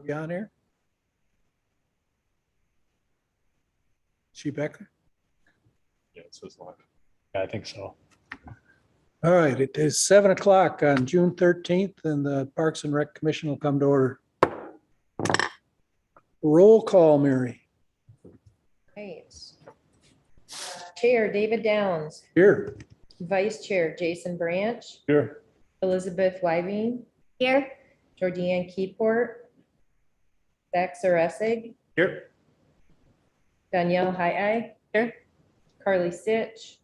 We on here? She Becker? Yeah, it says live. Yeah, I think so. All right, it is 7 o'clock on June 13th and the Parks and Rec Commission will come to order. Roll call, Mary. Right. Chair David Downs, Here. Vice Chair Jason Branch, Here. Elizabeth Wybing. Here. Jordan Keyport. Baxter Essig, Here. Danielle Higheye. Here. Carly Stitch.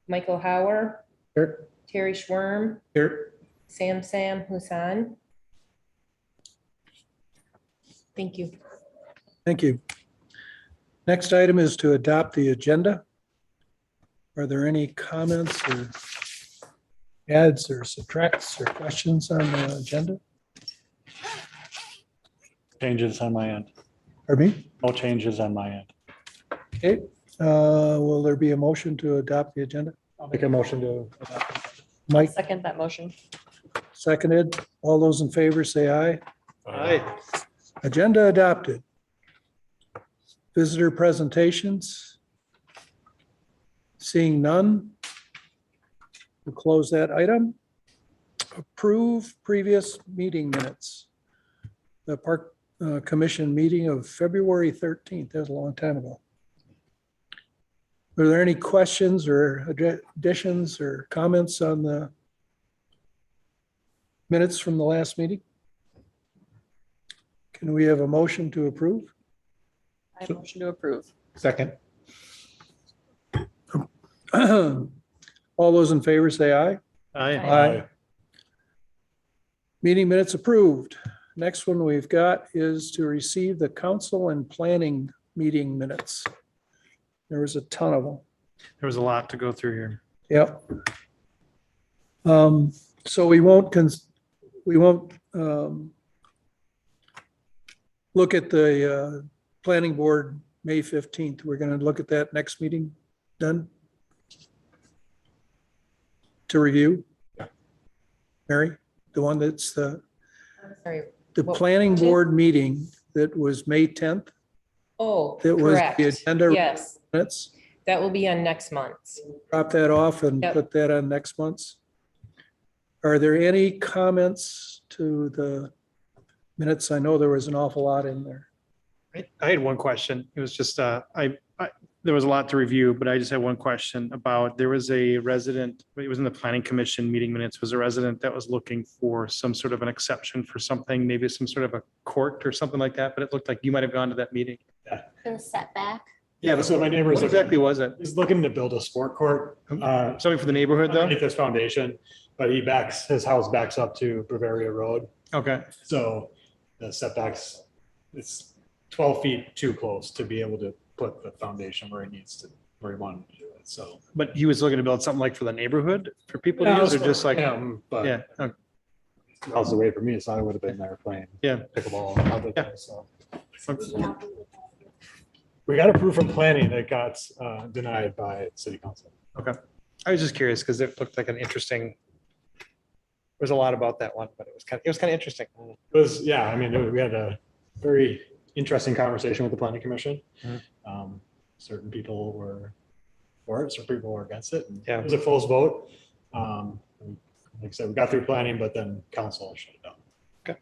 Michael Hauer, Here. Terry Schwerm, Here. Sam Hussan. Thank you. Thank you. Next item is to adopt the agenda. Are there any comments or adds or subtracts or questions on the agenda? Changes on my end. Pardon me? No changes on my end. Okay, will there be a motion to adopt the agenda? I'll make a motion to adopt. Mike, Second that motion. seconded. All those in favor say aye. Aye. Agenda adopted. Visitor presentations. Seeing none. We'll close that item. Approve previous meeting minutes. The Park Commission meeting of February 13th. That was a long time ago. Are there any questions or additions or comments on the minutes from the last meeting? Can we have a motion to approve? I motion to approve. Second. All those in favor say aye. Aye. Meeting minutes approved. Next one we've got is to receive the council and planning meeting minutes. There was a ton of them. There was a lot to go through here. Yep. So we won't look at the planning board May 15th. We're going to look at that next meeting then to review. Yeah. Mary, the one that's the Sorry. The planning board meeting that was May 10th, Oh, that was correct. the agenda Yes, minutes, that will be on next month's. drop that off and Yep. put that on next month's. Are there any comments to the minutes? I know there was an awful lot in there. I had one question. It was just, there was a lot to review, but I just had one question about, there was a resident, it was in the planning commission meeting minutes, was a resident that was looking for some sort of an exception for something, maybe some sort of a court or something like that, but it looked like you might have gone to that meeting. The setback. Yeah, so my neighbor What is exactly was it? he's looking to build a sport court Something for the neighborhood though? underneath this foundation, but his house backs up to Bavaria Road. Okay, So the setbacks, it's 12 feet too close to be able to put the foundation where he wanted to do it. So. but he was looking to build something like for the neighborhood for people to use or just like, But yeah, okay. miles away from me, so I would have been there playing Yeah. pickleball and other Yeah. things. So we got approved from planning that got denied by city council. I was just curious because it looked like an interesting, there's a lot about that one, but it was kind of interesting. It was, yeah, I mean, we had a very interesting conversation with the planning commission. Certain people were for it, certain people were against it. And Yeah. It was a close vote. Like I said, we got through planning, but then council shut it down.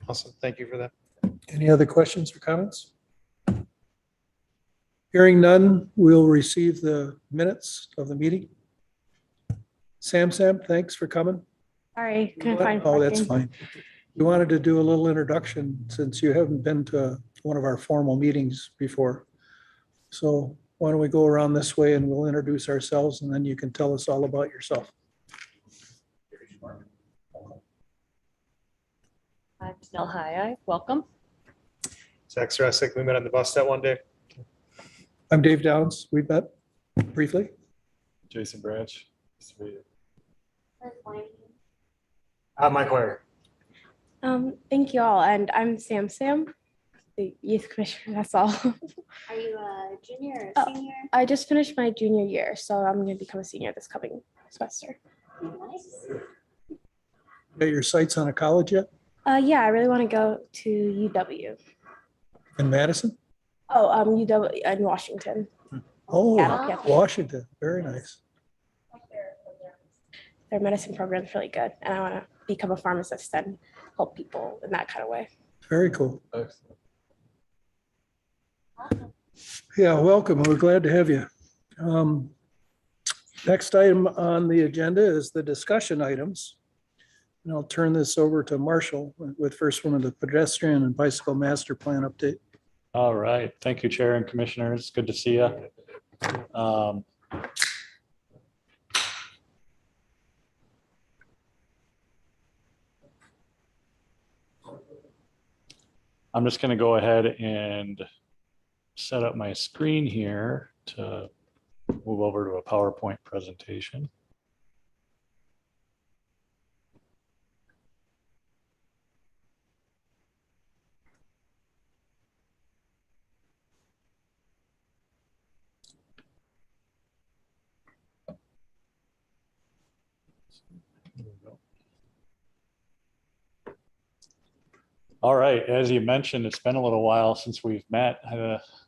Awesome. Thank you for that. Any other questions or comments? Hearing none, we'll receive the minutes of the meeting. Sam, thanks for coming. Sorry, couldn't find. Oh, that's parking. fine. We wanted to do a little introduction since you haven't been to one of our formal meetings before. So why don't we go around this way and we'll introduce ourselves and then you can tell us all about yourself. I'm Janelle Higheye. Welcome. Zach Stressick, we met on the bus that one day. I'm Dave Downs. We met briefly. Jason Branch. Nice to meet you. Parking. Mike Ware. Thank you all, and I'm Sam, the youth commissioner, that's all. Are you a junior or Oh. senior? I just finished my junior year, so I'm gonna become a senior this coming semester. Nice. Got your sights on a college yet? Yeah, I really want to go to UW. In Madison? Oh, UW in Washington. Oh, Yeah. Washington, very nice. Their medicine program is really good, and I want to become a pharmacist and help people in that kind of way. Very cool. Yeah, welcome. We're glad to have you. Next item on the agenda is the discussion items. And I'll turn this over to Marshall with first one of the pedestrian and bicycle master plan update. All right. Thank you, Chair and Commissioners. Good to see you. I'm just going to go ahead and set up my screen here to move over to a PowerPoint presentation. There we go. All right, as you mentioned, it's been a little while since we've met.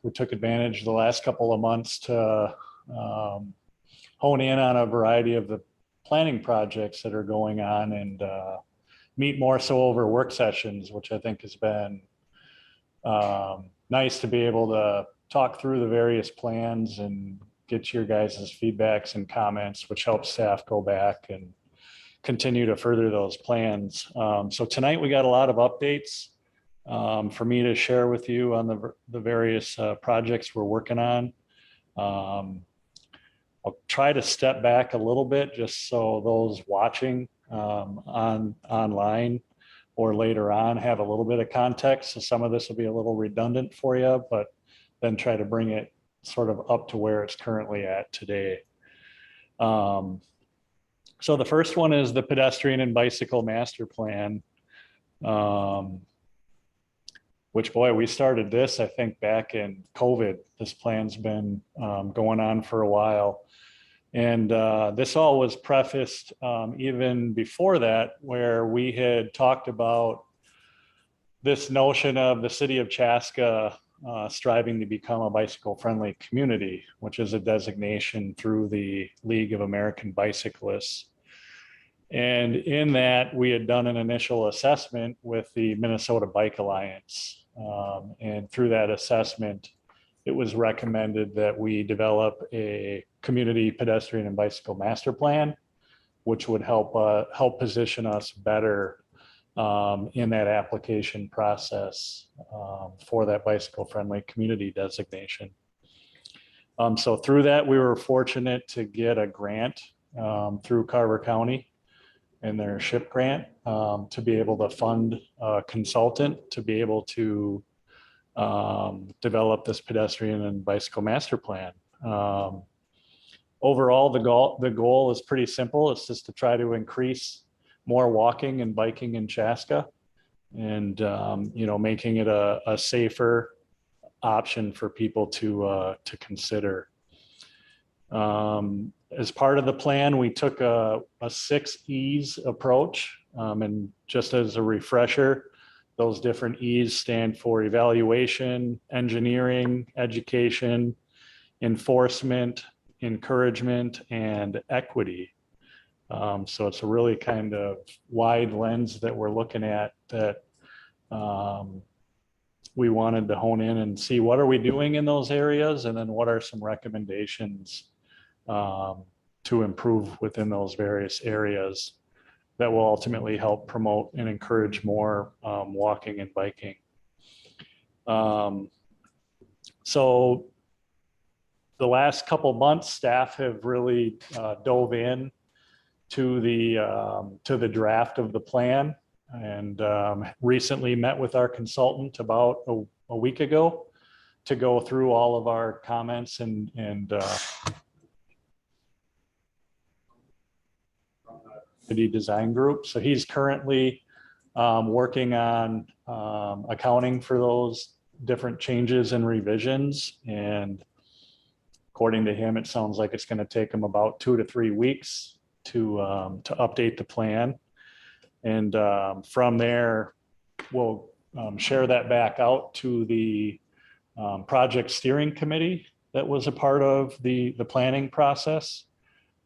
We took advantage of the last couple of months to hone in on a variety of the planning projects that are going on and meet more so over work sessions, which I think has been nice to be able to talk through the various plans and get your guys' feedbacks and comments, which helps staff go back and continue to further those plans. So tonight we got a lot of updates for me to share with you on the various projects we're working on. I'll try to step back a little bit just so those watching online or later on have a little bit of context. So some of this will be a little redundant for you, but then try to bring it sort of up to where it's currently at today. So the first one is the pedestrian and bicycle master plan, which, boy, we started this, I think, back in COVID. This plan's been going on for a while. And this all was prefaced even before that, where we had talked about this notion of the city of Chaska striving to become a bicycle-friendly community, which is a designation through the League of American Bicyclists. And in that, we had done an initial assessment with the Minnesota Bike Alliance. And through that assessment, it was recommended that we develop a community pedestrian and bicycle master plan, which would help position us better in that application process for that bicycle-friendly community designation. So through that, we were fortunate to get a grant through Carver County and their SHIP grant to be able to fund a consultant to be able to develop this pedestrian and bicycle master plan. Overall, the goal is pretty simple. It's just to try to increase more walking and biking in Chaska and, making it a safer option for people to consider. As part of the plan, we took a 6 E's approach. And just as a refresher, those different E's stand for evaluation, engineering, education, enforcement, encouragement, and equity. So it's a really kind of wide lens that we're looking at that we wanted to hone in and see what are we doing in those areas, and then what are some recommendations to improve within those various areas that will ultimately help promote and encourage more walking and biking. So the last couple months, staff have really dove in to the draft of the plan, and recently met with our consultant about a week ago to go through all of our comments and city design group. So he's currently working on accounting for those different changes and revisions. And according to him, it sounds like it's going to take him about 2 to 3 weeks to update the plan. And from there, we'll share that back out to the project steering committee that was a part of the planning process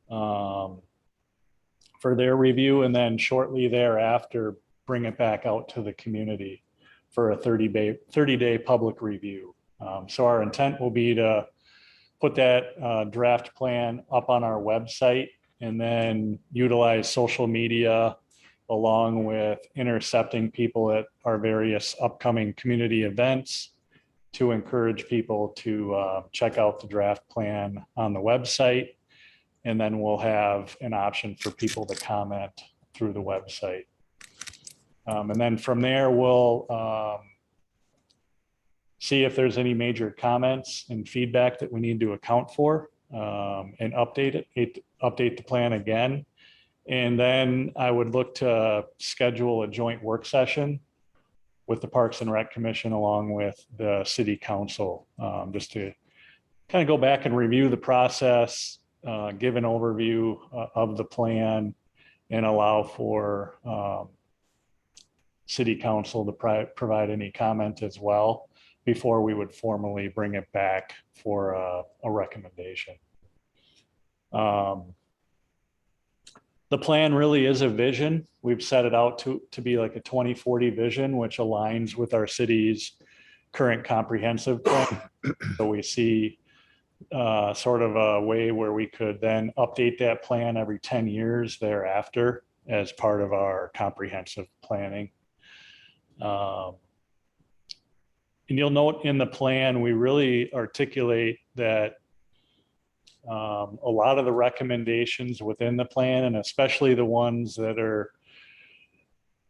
for their review, and then shortly thereafter, bring it back out to the community for a 30-day public review. So our intent will be to put that draft plan up on our website and then utilize social media along with intercepting people at our various upcoming community events to encourage people to check out the draft plan on the website. And then we'll have an option for people to comment through the website. And then from there, we'll see if there's any major comments and feedback that we need to account for, and update the plan again. And then I would look to schedule a joint work session with the Parks and Rec Commission along with the City Council, just to kind of go back and review the process, give an overview of the plan, and allow for City Council to provide any comment as well before we would formally bring it back for a recommendation. The plan really is a vision. We've set it out to be like a 2040 vision, which aligns with our city's current comprehensive plan. So we see sort of a way where we could then update that plan every 10 years thereafter as part of our comprehensive planning. And you'll note in the plan, we really articulate that a lot of the recommendations within the plan, and especially the ones that are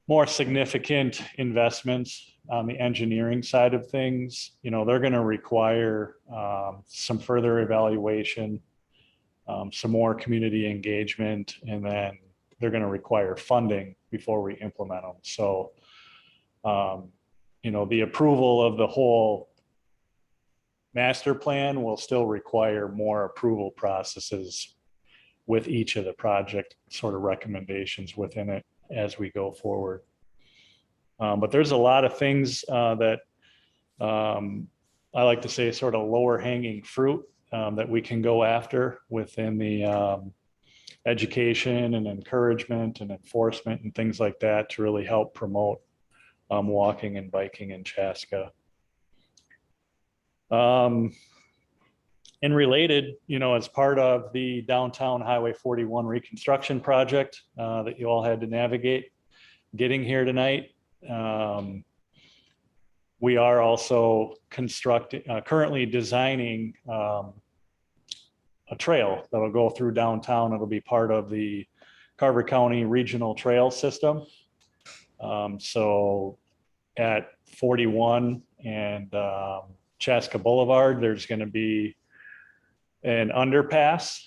more significant investments on the engineering side of things, they're going to require some further evaluation, some more community engagement, and then they're going to require funding before we implement them. So, the approval of the whole master plan will still require more approval processes with each of the project sort of recommendations within it as we go forward. But there's a lot of things that I like to say sort of lower hanging fruit that we can go after within the education and encouragement and enforcement and things like that to really help promote walking and biking in Chaska. And related, as part of the downtown Highway 41 reconstruction project that you all had to navigate getting here tonight, we are also currently designing a trail that will go through downtown. It'll be part of the Carver County Regional Trail System. So at 41 and Chaska Boulevard, there's going to be an underpass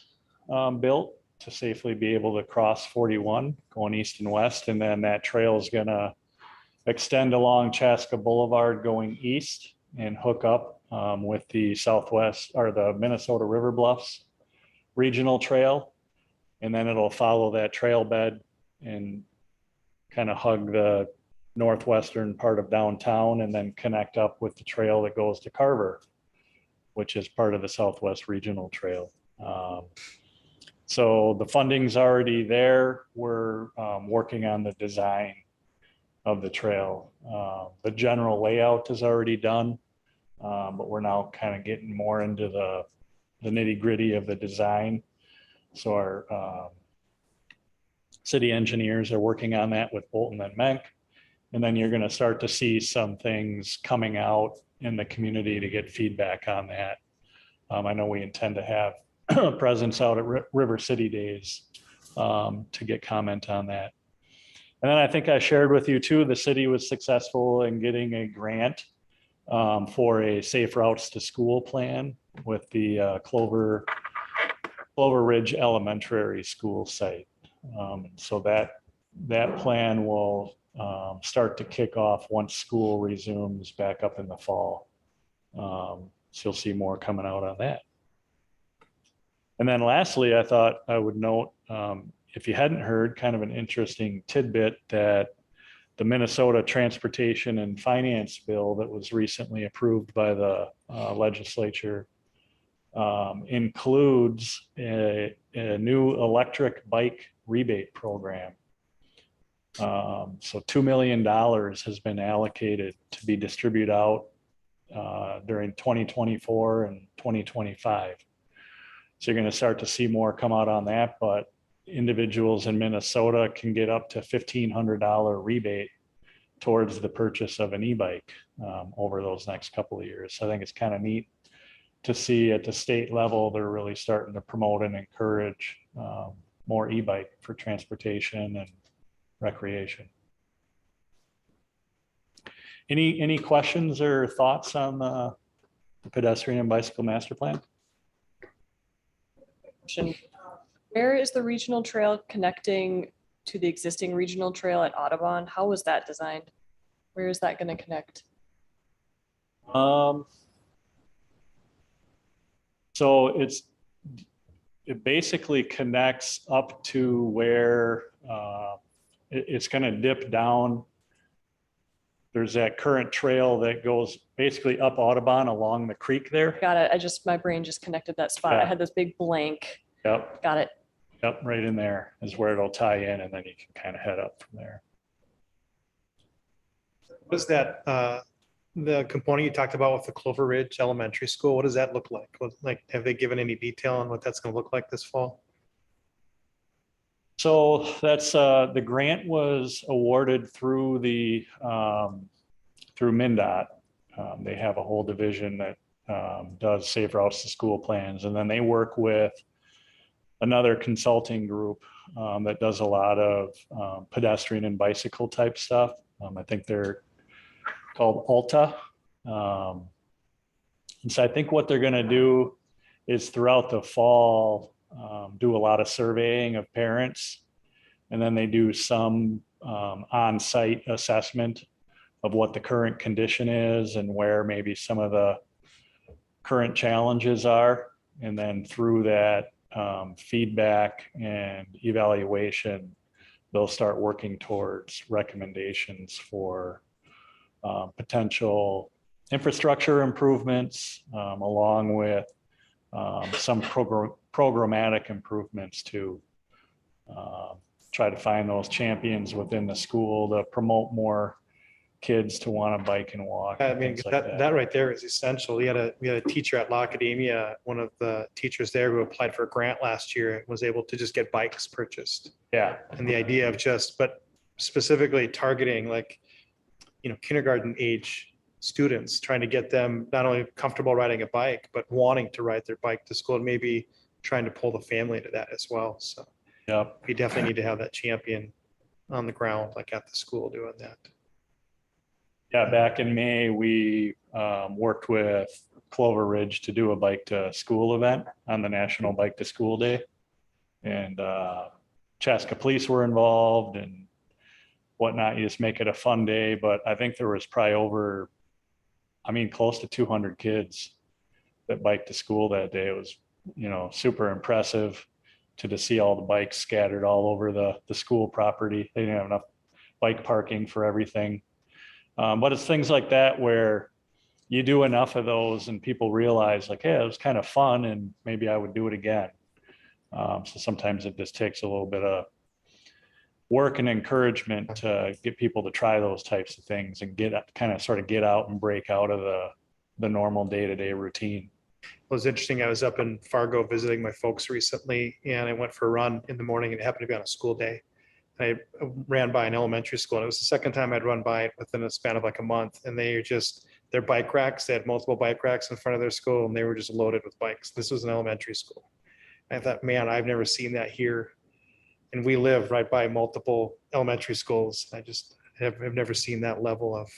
built to safely be able to cross 41 going east and west. And then that trail is going to extend along Chaska Boulevard going east and hook up with the Southwest or the Minnesota River Bluffs Regional Trail. And then it'll follow that trail bed and kind of hug the northwestern part of downtown and then connect up with the trail that goes to Carver, which is part of the Southwest Regional Trail. So the funding's already there. We're working on the design of the trail. The general layout is already done, but we're now kind of getting more into the nitty gritty of the design. So our city engineers are working on that with Bolton and Menk. And then you're going to start to see some things coming out in the community to get feedback on that. I know we intend to have a presence out at River City Days to get comment on that. And then I think I shared with you too, the city was successful in getting a grant for a safe routes to school plan with the Clover Ridge Elementary School site. So that plan will start to kick off once school resumes back up in the fall. So you'll see more coming out on that. And then lastly, I thought I would note, if you hadn't heard, kind of an interesting tidbit that the Minnesota Transportation and Finance Bill that was recently approved by the legislature includes a new electric bike rebate program. So $2 million has been allocated to be distributed out during 2024 and 2025. So you're going to start to see more come out on that, but individuals in Minnesota can get up to $1,500 rebate towards the purchase of an e-bike over those next couple of years. So I think it's kind of neat to see at the state level, they're really starting to promote and encourage more e-bike for transportation and recreation. Any questions or thoughts on the pedestrian and bicycle master plan? Where is the regional trail connecting to the existing regional trail at Audubon? How was that designed? Where is that going to connect? So it basically connects up to where it's going to dip down. There's that current trail that goes basically up Audubon along the creek there. Got it. My brain just connected that spot. I Yeah. had this big blank. Yep. Got it. Yep, right in there is where it'll tie in, and then you can kind of head up from there. Was that the component you talked about with the Clover Ridge Elementary School? What does that look like? Have they given any detail on what that's going to look like this fall? So that's the grant was awarded through the through MnDOT. They have a whole division that does safe routes to school plans, and then they work with another consulting group that does a lot of pedestrian and bicycle type stuff. I think they're called Alta. And so I think what they're going to do is throughout the fall, do a lot of surveying of parents. And then they do some on-site assessment of what the current condition is and where maybe some of the current challenges are. And then through that feedback and evaluation, they'll start working towards recommendations for potential infrastructure improvements, along with some programmatic improvements to try to find those champions within the school to promote more kids to want to bike and walk. I and mean, things like that right there is essential. We had a teacher at La Academia, one of the teachers there who applied for a grant last year, was able to just get bikes purchased. Yeah, And the idea of but specifically targeting kindergarten age students, trying to get them not only comfortable riding a bike, but wanting to ride their bike to school, and maybe trying to pull the family into that as well. So yep. we definitely need to have that champion on the ground, like at the school doing that. Yeah, back in May, we worked with Clover Ridge to do a bike to school event on the National Bike to School Day. And Chaska police were involved and whatnot. You just make it a fun day. But I think there was probably close to 200 kids that biked to school that day. It was, super impressive to see all the bikes scattered all over the school property. They didn't have enough bike parking for everything. But it's things like that where you do enough of those and people realize like, hey, it was kind of fun and maybe I would do it again. So sometimes it just takes a little bit of work and encouragement to get people to try those types of things and get out and break out of the normal day-to-day routine. It was interesting. I was up in Fargo visiting my folks recently, and I went for a run in the morning, and it happened to be on a school day. I ran by an elementary school, and it was the second time I'd run by it within a span of like a month. And their bike racks, they had multiple bike racks in front of their school, and they were just loaded with bikes. This was an elementary school. I thought, man, I've never seen that here. And we live right by multiple elementary schools. I just have never seen that level of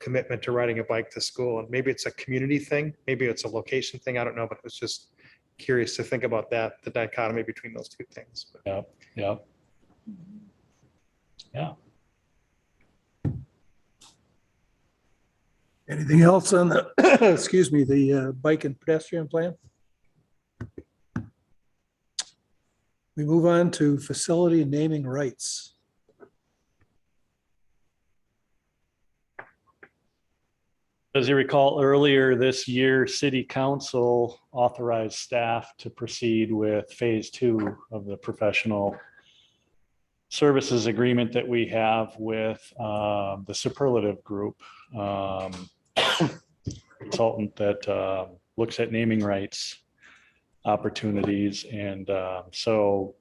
commitment to riding a bike to school. And maybe it's a community thing, maybe it's a location thing, I don't know, but it was just curious to think about that, the dichotomy between those two things. Yep. Yeah. Anything else on the, the bike and pedestrian plan? We move on to facility naming rights. As you recall, earlier this year, City Council authorized staff to proceed with phase 2 of the professional services agreement that we have with the Superlative Group, consultant that looks at naming rights opportunities. And so,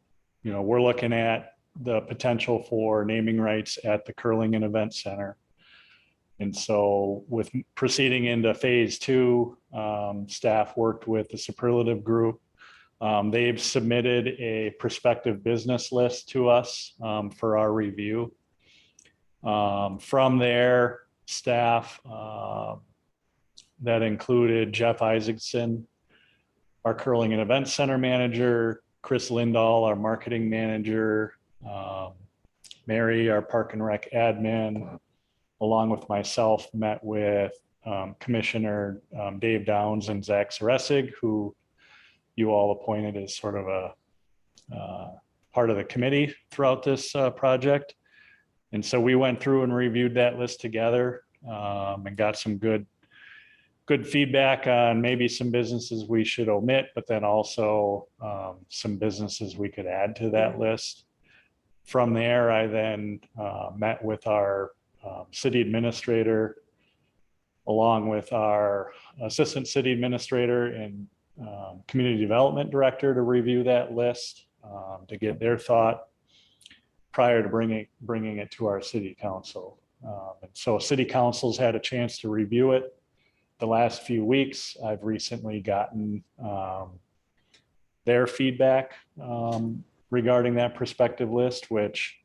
we're looking at the potential for naming rights at the Curling and Event Center. And so with proceeding into phase 2, staff worked with the Superlative Group. They've submitted a prospective business list to us for our review. From there, staff that included Jeff Isaacson, our Curling and Event Center manager, Chris Lindahl, our marketing manager, Mary, our Park and Rec admin, along with myself, met with Commissioner Dave Downs and Zach Saressig, who you all appointed as sort of a part of the committee throughout this project. And so we went through and reviewed that list together and got some good feedback on maybe some businesses we should omit, but then also some businesses we could add to that list. From there, I then met with our city administrator, along with our assistant city administrator and community development director to review that list, to get their thought prior to bringing it to our city council. And so city council's had a chance to review it the last few weeks. I've recently gotten their feedback regarding that prospective list, which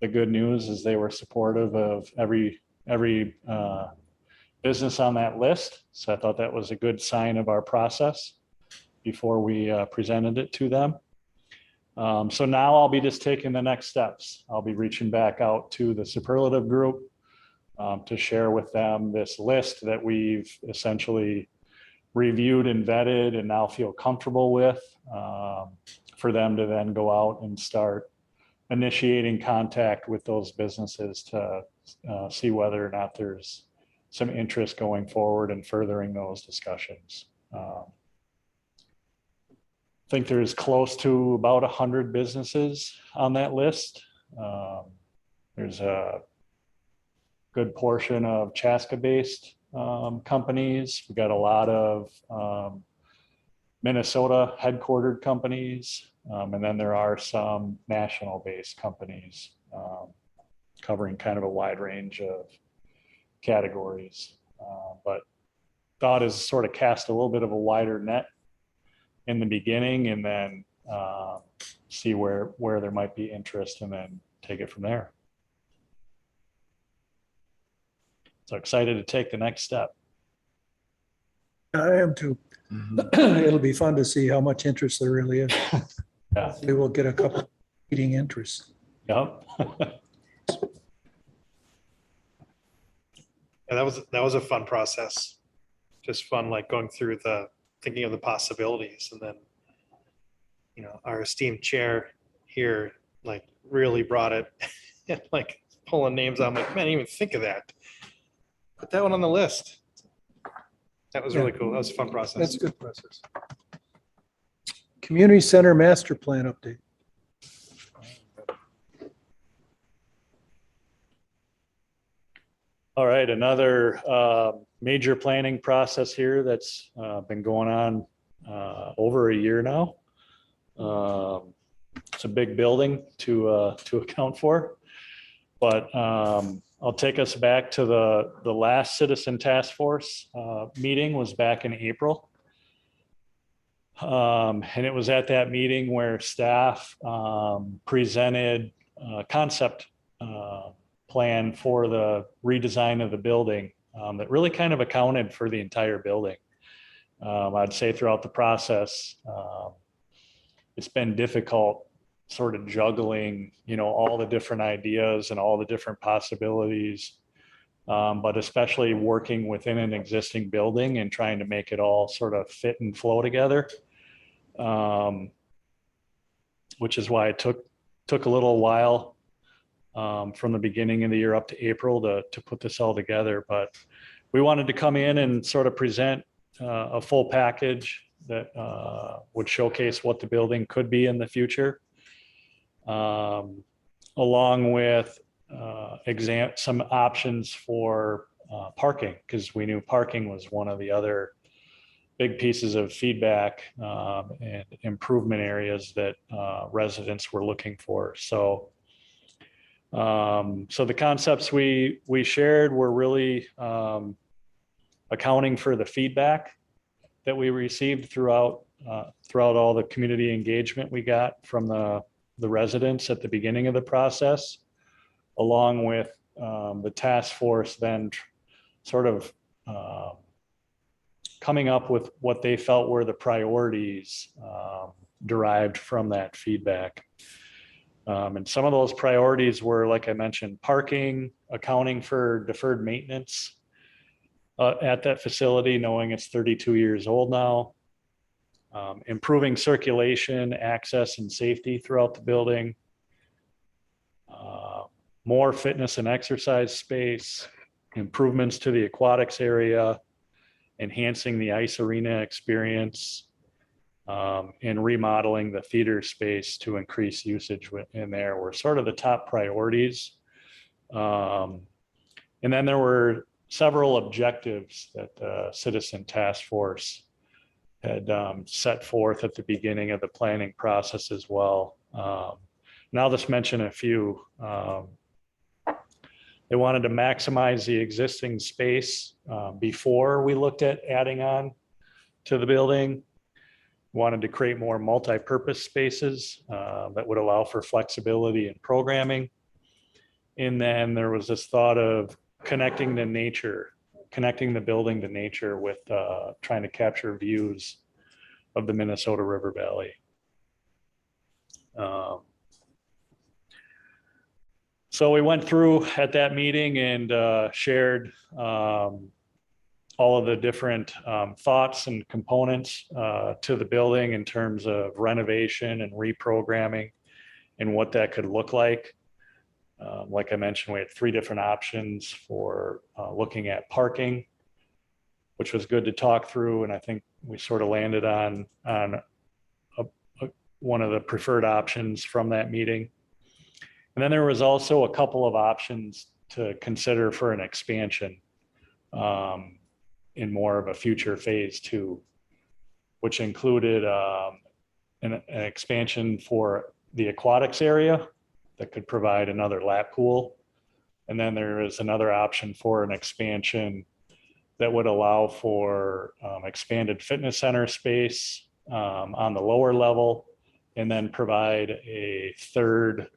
the good news is they were supportive of every business on that list. So I thought that was a good sign of our process before we presented it to them. So now I'll be just taking the next steps. I'll be reaching back out to the Superlative Group to share with them this list that we've essentially reviewed and vetted and now feel comfortable with, for them to then go out and start initiating contact with those businesses to see whether or not there's some interest going forward and furthering those discussions. I think there's close to about 100 businesses on that list. There's a good portion of Chaska-based companies. We got a lot of Minnesota headquartered companies. And then there are some national-based companies covering kind of a wide range of categories. But thought is sort of cast a little bit of a wider net in the beginning, and then see where there might be interest, and then take it from there. So excited to take the next step. I am too. It'll be fun to see how much interest there really is. Yeah. We will get a couple meeting interests. Yep. Yeah, that was a fun process. Just fun, like going through thinking of the possibilities, and then, our esteemed chair here, like really brought it, and like pulling names out. I'm like, man, I didn't even think of that. Put that one on the list. That was really cool. That was a fun process. That's a good process. Community Center Master Plan update. All right, another major planning process here that's been going on over a year now. It's a big building to account for, but I'll take us back to the last Citizen Task Force meeting was back in April. And it was at that meeting where staff presented a concept plan for the redesign of the building that really kind of accounted for the entire building. I'd say throughout the process, it's been difficult sort of juggling, all the different ideas and all the different possibilities, but especially working within an existing building and trying to make it all sort of fit and flow together, which is why it took a little while from the beginning of the year up to April to put this all together. But we wanted to come in and sort of present a full package that would showcase what the building could be in the future, along with some options for parking, because we knew parking was one of the other big pieces of feedback and improvement areas that residents were looking for. So the concepts we shared were really accounting for the feedback that we received throughout all the community engagement we got from the residents at the beginning of the process, along with the task force then sort of coming up with what they felt were the priorities derived from that feedback. And some of those priorities were, like I mentioned, parking, accounting for deferred maintenance at that facility, knowing it's 32 years old now, improving circulation, access, and safety throughout the building, more fitness and exercise space, improvements to the aquatics area, enhancing the ice arena experience, and remodeling the theater space to increase usage in there were sort of the top priorities. And then there were several objectives that the Citizen Task Force had set forth at the beginning of the planning process as well. And I'll just mention a few. They wanted to maximize the existing space before we looked at adding on to the building. Wanted to create more multi-purpose spaces that would allow for flexibility and programming. And then there was this thought of connecting the building to nature with trying to capture views of the Minnesota River Valley. So we went through at that meeting and shared all of the different thoughts and components to the building in terms of renovation and reprogramming and what that could look like. Like I mentioned, we had 3 different options for looking at parking, which was good to talk through. And I think we sort of landed on one of the preferred options from that meeting. And then there was also a couple of options to consider for an expansion in more of a future phase 2, which included an expansion for the aquatics area that could provide another lap pool. And then there is another option for an expansion that would allow for expanded fitness center space on the lower level, and then provide a third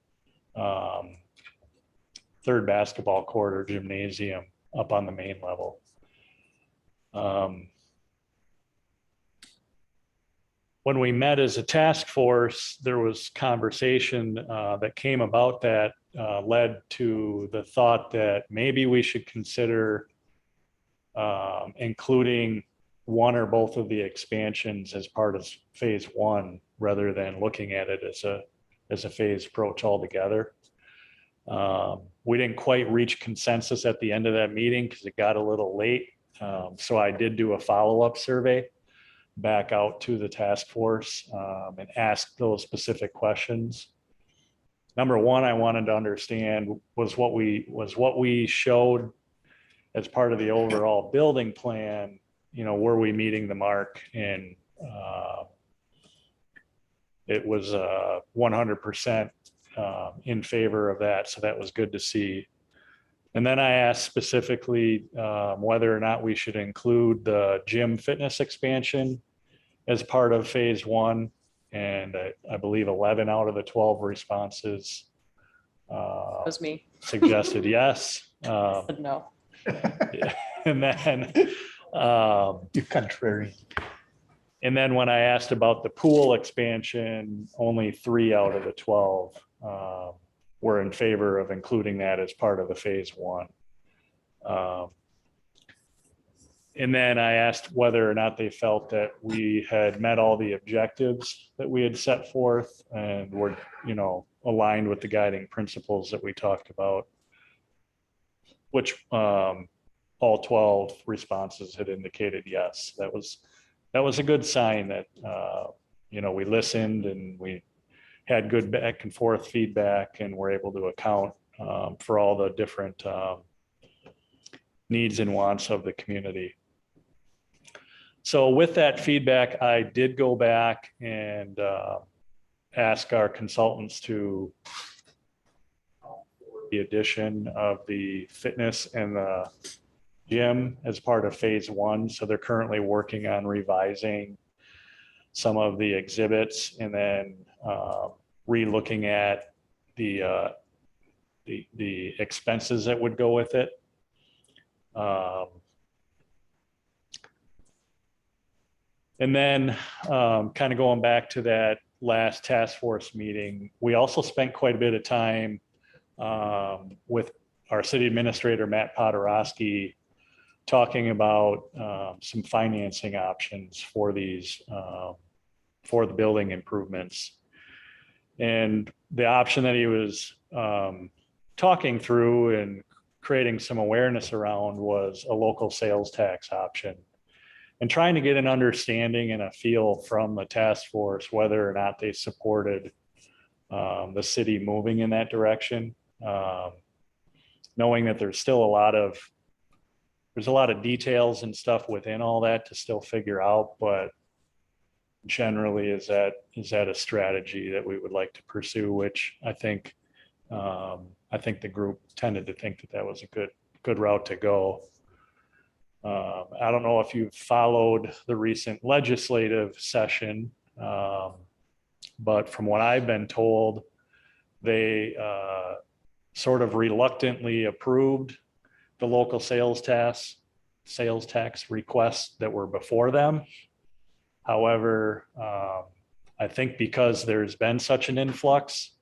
basketball court or gymnasium up on the main level. When we met as a task force, there was conversation that came about that led to the thought that maybe we should consider including one or both of the expansions as part of phase 1, rather than looking at it as a phased approach altogether. We didn't quite reach consensus at the end of that meeting because it got a little late. So I did do a follow-up survey back out to the task force and ask those specific questions. Number one, I wanted to understand was what we showed as part of the overall building plan, were we meeting the mark? And it was 100% in favor of that. So that was good to see. And then I asked specifically whether or not we should include the gym fitness expansion as part of phase 1. And I believe 11 out of the 12 responses That was me. suggested yes. Said no. And then You contrarian. and then when I asked about the pool expansion, only 3 out of the 12 were in favor of including that as part of the phase 1. And then I asked whether or not they felt that we had met all the objectives that we had set forth and were, aligned with the guiding principles that we talked about, which all 12 responses had indicated yes. That was a good sign that, we listened and we had good back and forth feedback and were able to account for all the different needs and wants of the community. So with that feedback, I did go back and ask our consultants to the addition of the fitness and the gym as part of phase 1. So they're currently working on revising some of the exhibits and then re-looking at the expenses that would go with it. And then kind of going back to that last task force meeting, we also spent quite a bit of time with our city administrator, Matt Podorowski, talking about some financing options for these, for the building improvements. And the option that he was talking through and creating some awareness around was a local sales tax option, and trying to get an understanding and a feel from the task force whether or not they supported the city moving in that direction, knowing that there's still a lot of details and stuff within all that to still figure out, but generally is that a strategy that we would like to pursue, which I think the group tended to think that was a good route to go. I don't know if you've followed the recent legislative session, but from what I've been told, they sort of reluctantly approved the local sales tax requests that were before them. However, I think because there's been such an influx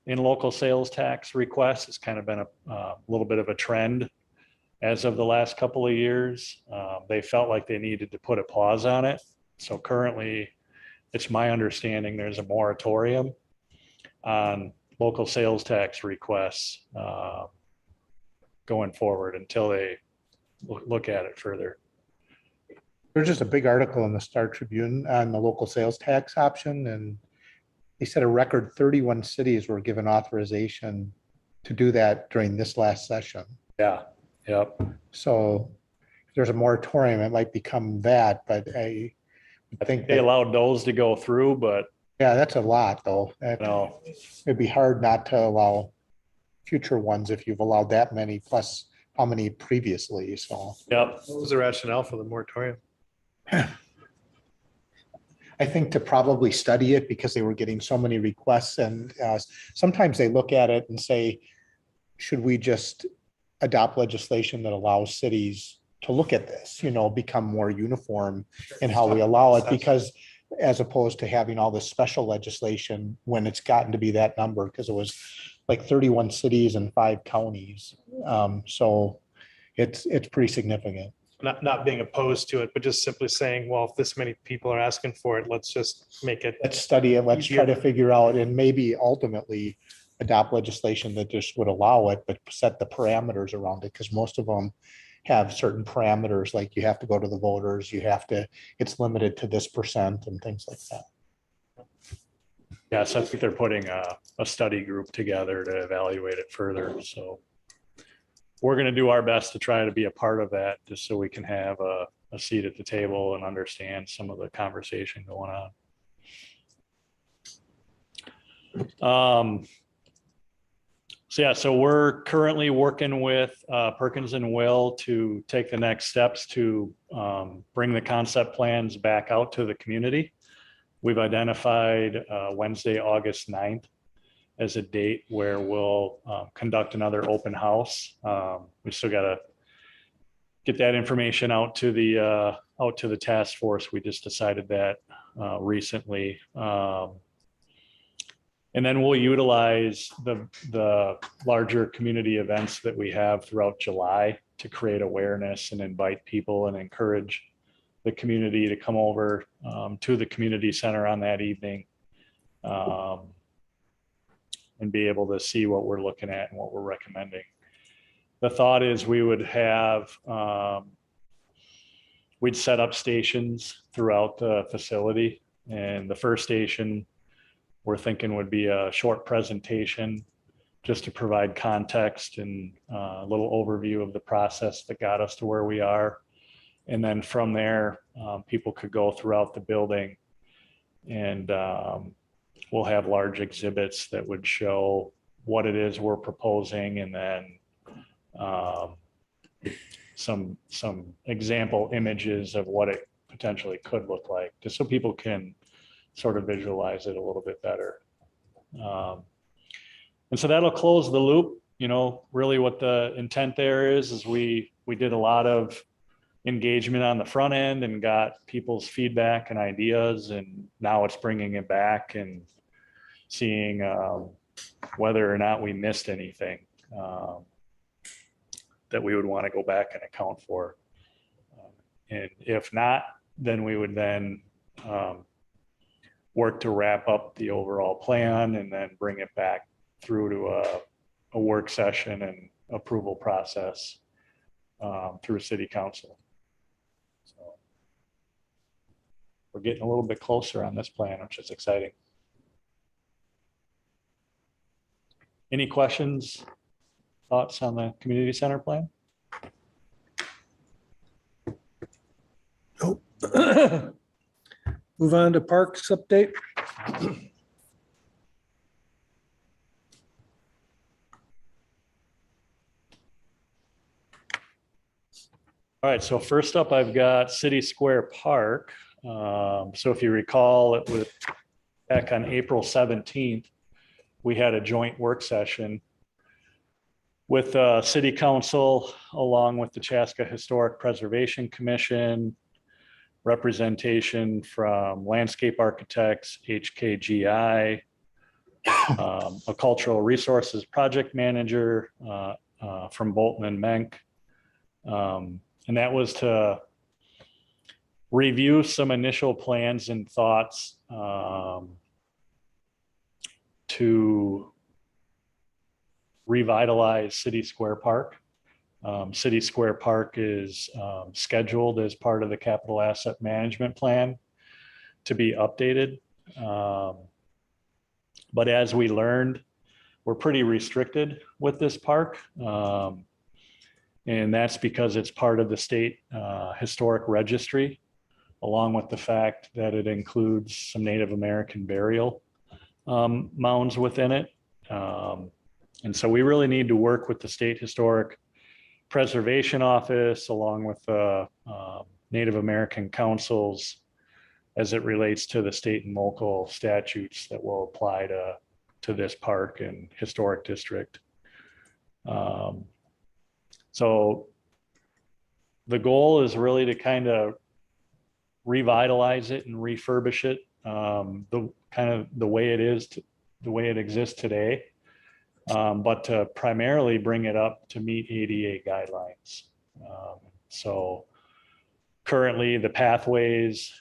in local sales tax requests, it's kind of been a little bit of a trend as of the last couple of years. They felt like they needed to put a pause on it. So currently, it's my understanding there's a moratorium on local sales tax requests going forward until they look at it further. There's just a big article in the Star Tribune on the local sales tax option, and they said a record 31 cities were given authorization to do that during this last session. Yeah. Yep. So if there's a moratorium, it might become that, but I think they allowed those to go through, but yeah, that's a lot though. no, It'd be hard not to allow future ones if you've allowed that many plus how many previously. So yep. What was the rationale for the moratorium? I think to probably study it because they were getting so many requests, and sometimes they look at it and say, should we just adopt legislation that allows cities to look at this, become more uniform in how we allow it, because as opposed to having all this special legislation when it's gotten to be that number, because it was like 31 cities and 5 counties. So it's pretty significant. Not being opposed to it, but just simply saying, well, if this many people are asking for it, let's just make it. Let's study it. Let's try to figure out and maybe ultimately adopt legislation that just would allow it, but set the parameters around it, because most of them have certain parameters, like you have to go to the voters, it's limited to this percent and things like that. Yeah, so I think they're putting a study group together to evaluate it further. So we're going to do our best to try to be a part of that, just so we can have a seat at the table and understand some of the conversation going on. So we're currently working with Perkins and Will to take the next steps to bring the concept plans back out to the community. We've identified Wednesday, August 9th as a date where we'll conduct another open house. We still got to get that information out to the task force. We just decided that recently. And then we'll utilize the larger community events that we have throughout July to create awareness and invite people and encourage the community to come over to the community center on that evening and be able to see what we're looking at and what we're recommending. the thought is we would have, we'd set up stations throughout the facility. And the first station we're thinking would be a short presentation just to provide context and a little overview of the process that got us to where we are. And then from there, people could go throughout the building, and we'll have large exhibits that would show what it is we're proposing, and then some example images of what it potentially could look like, just so people can sort of visualize it a little bit better. And so that'll close the loop. You know, really what the intent there is we did a lot of engagement on the front end and got people's feedback and ideas, and now it's bringing it back and seeing whether or not we missed anything that we would want to go back and account for. And if not, then we would then work to wrap up the overall plan and then bring it back through to a work session and approval process through city council. So we're getting a little bit closer on this plan, which is exciting. Any questions, thoughts on the community center plan? Nope. Move on to parks update. All right, so first up, I've got City Square Park. So if you recall, it was back on April 17th, we had a joint work session with City Council, along with the Chaska Historic Preservation Commission, representation from Landscape Architects, HKGI, a Cultural Resources Project Manager from Bolton and Menk. And that was to review some initial plans and thoughts to revitalize City Square Park. City Square Park is scheduled as part of the capital asset management plan to be updated. But as we learned, we're pretty restricted with this park. And that's because it's part of the state historic registry, along with the fact that it includes some Native American burial mounds within it. And so we really need to work with the State Historic Preservation Office, along with the Native American councils, as it relates to the state and local statutes that will apply to this park and historic district. So the goal is really to kind of revitalize it and refurbish it the way it is, the way it exists today, but to primarily bring it up to meet ADA guidelines. So currently the pathways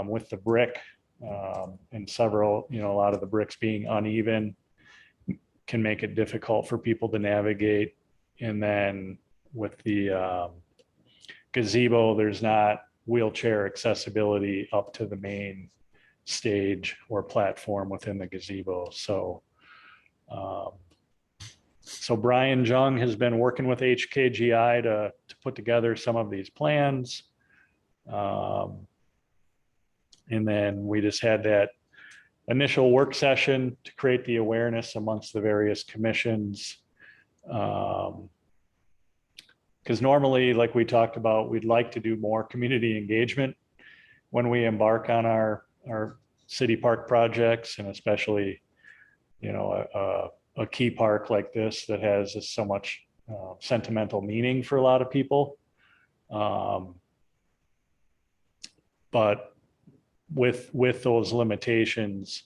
with the brick and several, a lot of the bricks being uneven can make it difficult for people to navigate. And then with the gazebo, there's not wheelchair accessibility up to the main stage or platform within the gazebo. So Brian Jung has been working with HKGI to put together some of these plans. And then we just had that initial work session to create the awareness amongst the various commissions. Because normally, like we talked about, we'd like to do more community engagement when we embark on our city park projects, and especially, a key park like this that has just so much sentimental meaning for a lot of people. But with those limitations,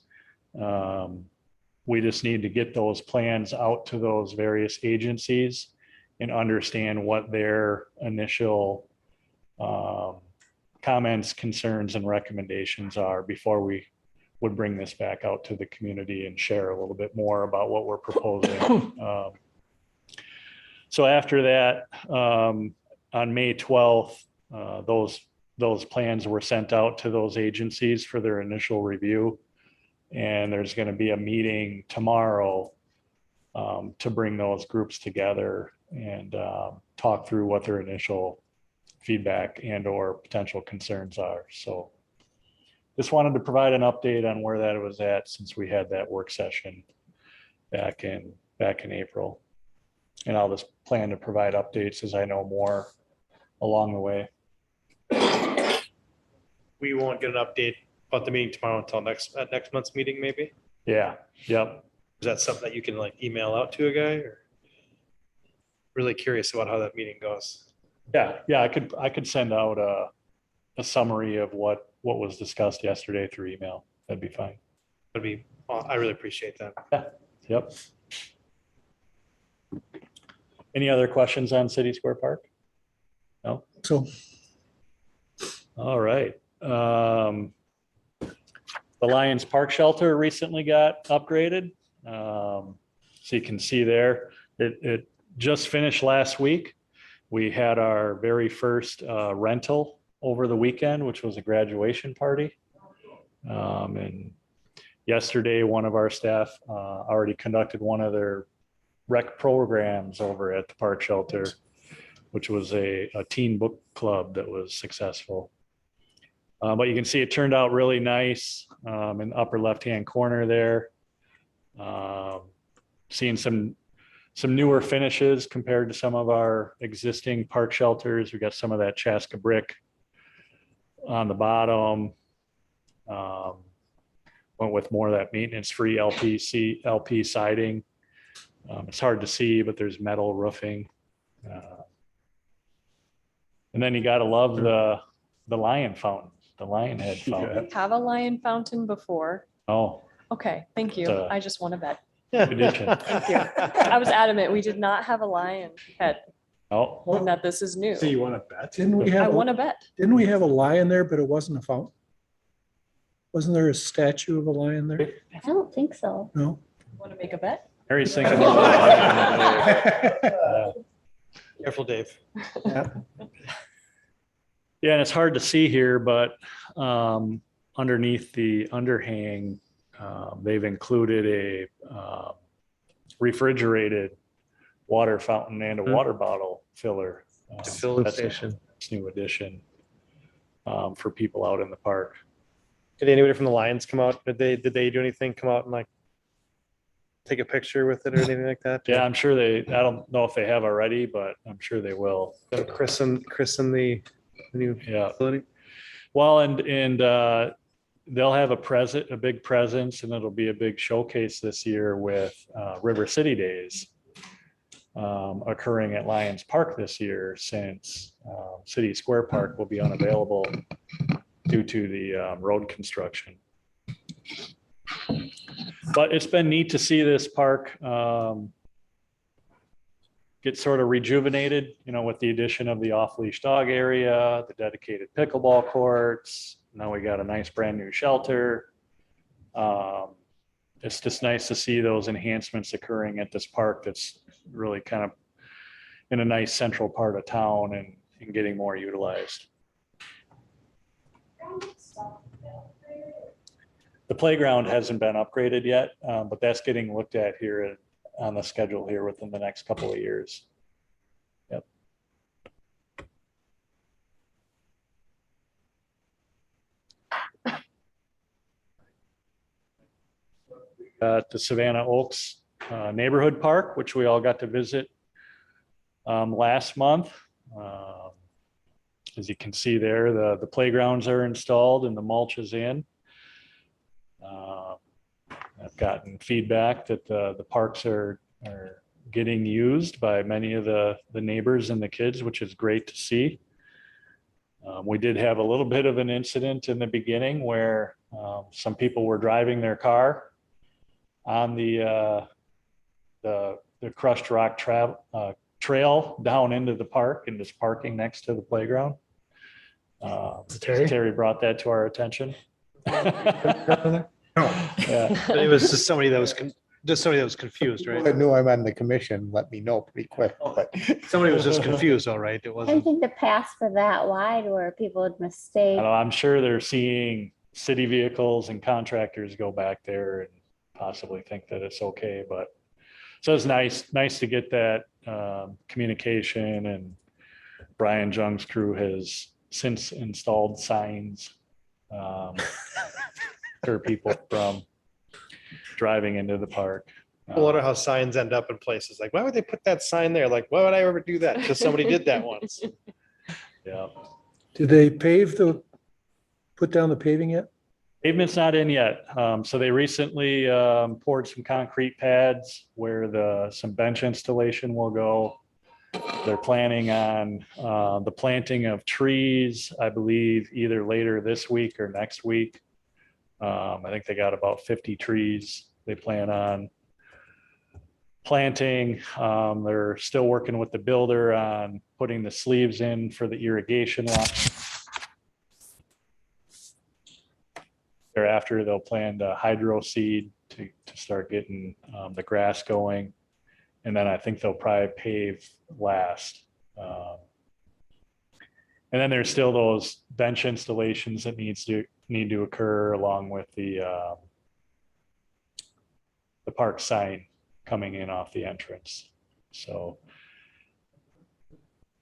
we just need to get those plans out to those various agencies and understand what their initial comments, concerns, and recommendations are before we would bring this back out to the community and share a little bit more about what we're proposing. So after that, on May 12th, those plans were sent out to those agencies for their initial review. And there's going to be a meeting tomorrow to bring those groups together and talk through what their initial feedback and or potential concerns are. So just wanted to provide an update on where that was at since we had that work session back in April. And I'll just plan to provide updates as I know more along the way. We won't get an update about the meeting tomorrow until next month's meeting, maybe? Yeah, yep. Is that something that you can like email out to a guy or? Really curious about how that meeting goes. Yeah, I could send out a summary of what was discussed yesterday through email. That'd be fine. I really appreciate that. Yep. Any other questions on City Square Park? No? So All right. The Lions Park Shelter recently got upgraded. So you can see there, it just finished last week. We had our very first rental over the weekend, which was a graduation party. And yesterday, one of our staff already conducted one of their rec programs over at the park shelter, which was a teen book club that was successful. But you can see it turned out really nice in the upper left-hand corner there. Seeing some newer finishes compared to some of our existing park shelters. We got some of that Chaska brick on the bottom. Went with more of that maintenance-free LP siding. It's hard to see, but there's metal roofing. And then you gotta love the lion fountain, the lion head fountain. Have a lion fountain before. Oh, Okay, thank you. It's a- I just want to bet. good addition. Thank you. I was adamant, we did not have a lion head Oh, and that this is new. So you want to bet? didn't we I have, want to bet. didn't we have a lion there, but it wasn't a fountain? Wasn't there a statue of a lion there? I don't think so. No? Want to make a bet? Mary's thinking. Careful, Dave. Yeah, and it's hard to see here, but underneath the underhang, they've included a refrigerated water fountain and a water bottle filler. To fill the That's a station. new addition for people out in the park. Did anybody from the Lions come out? Did they do anything, come out and like take a picture with it or anything like that? Yeah, I'm sure I don't know if they have already, but I'm sure they will. Christen the new Yeah. facility? Well, and they'll have a big presence, and it'll be a big showcase this year with River City Days occurring at Lions Park this year, since City Square Park will be unavailable due to the road construction. But it's been neat to see this park get sort of rejuvenated, with the addition of the off-leash dog area, the dedicated pickleball courts. Now we got a nice brand new shelter. It's just nice to see those enhancements occurring at this park that's really kind of in a nice central part of town and getting more utilized. The playground hasn't been upgraded yet, but that's getting looked at here on the schedule here within the next couple of years. Yep. The Savannah Oaks Neighborhood Park, which we all got to visit last month. As you can see there, the playgrounds are installed and the mulch is in. I've gotten feedback that the parks are getting used by many of the neighbors and the kids, which is great to see. We did have a little bit of an incident in the beginning where some people were driving their car on the crushed rock trail down into the park and just parking next to the playground. Terry brought that to our attention. Yeah. It was just somebody that was Just somebody that was confused, People right? that knew I'm on the commission, let me know pretty quick, but Somebody was just confused, all right? It I didn't wasn't. think the paths were that wide where people would mistake. I'm sure they're seeing city vehicles and contractors go back there and possibly think that it's okay, but so it's nice to get that communication, and Brian Jung's crew has since installed signs for people from driving into the park. I wonder how signs end up in places. Like, why would they put that sign there? Like, why would I ever do that? Because somebody did that once. Yeah. Did they put down the paving yet? Pavement's not in yet. So they recently poured some concrete pads where some bench installation will go. They're planning on the planting of trees, I believe, either later this week or next week. I think they got about 50 trees they plan on planting. They're still working with the builder on putting the sleeves in for the irrigation line. Thereafter, they'll plan to hydro seed to start getting the grass going. And then I think they'll probably pave last. And then there's still those bench installations that need to occur along with the park sign coming in off the entrance. So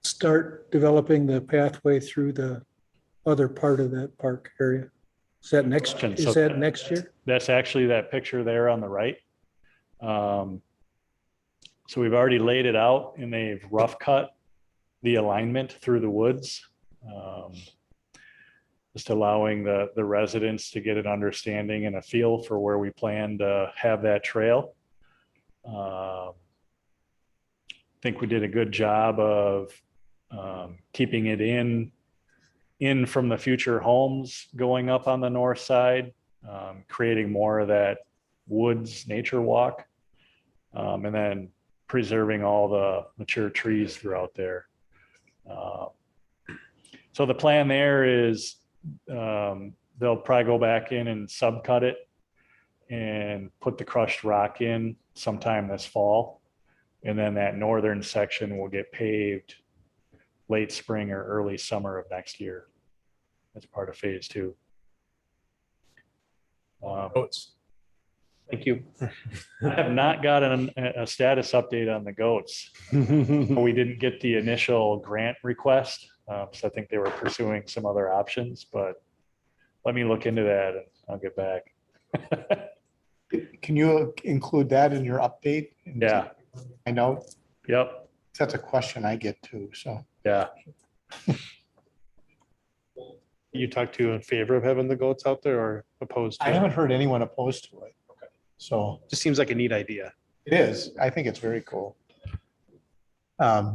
Start developing the pathway through the other part of that park area. Is that next year? that's actually that picture there on the right. So we've already laid it out and they've rough cut the alignment through the woods. Just allowing the residents to get an understanding and a feel for where we plan to have that trail. I think we did a good job of keeping it in from the future homes going up on the north side, creating more of that woods nature walk, and then preserving all the mature trees throughout there. So the plan there is they'll probably go back in and subcut it and put the crushed rock in sometime this fall. And then that northern section will get paved late spring or early summer of next year. That's part of phase 2. Thank you. I have not gotten a status update on the goats. We didn't get the initial grant request. So I think they were pursuing some other options, but let me look into that and I'll get back. can you include that in your update? Yeah. I know Yep. that's a question I get too, so. Yeah. You talked to in favor of having the goats out there or opposed I to haven't it? heard anyone opposed to it. So Just seems like a neat idea. it is. I think it's very cool. I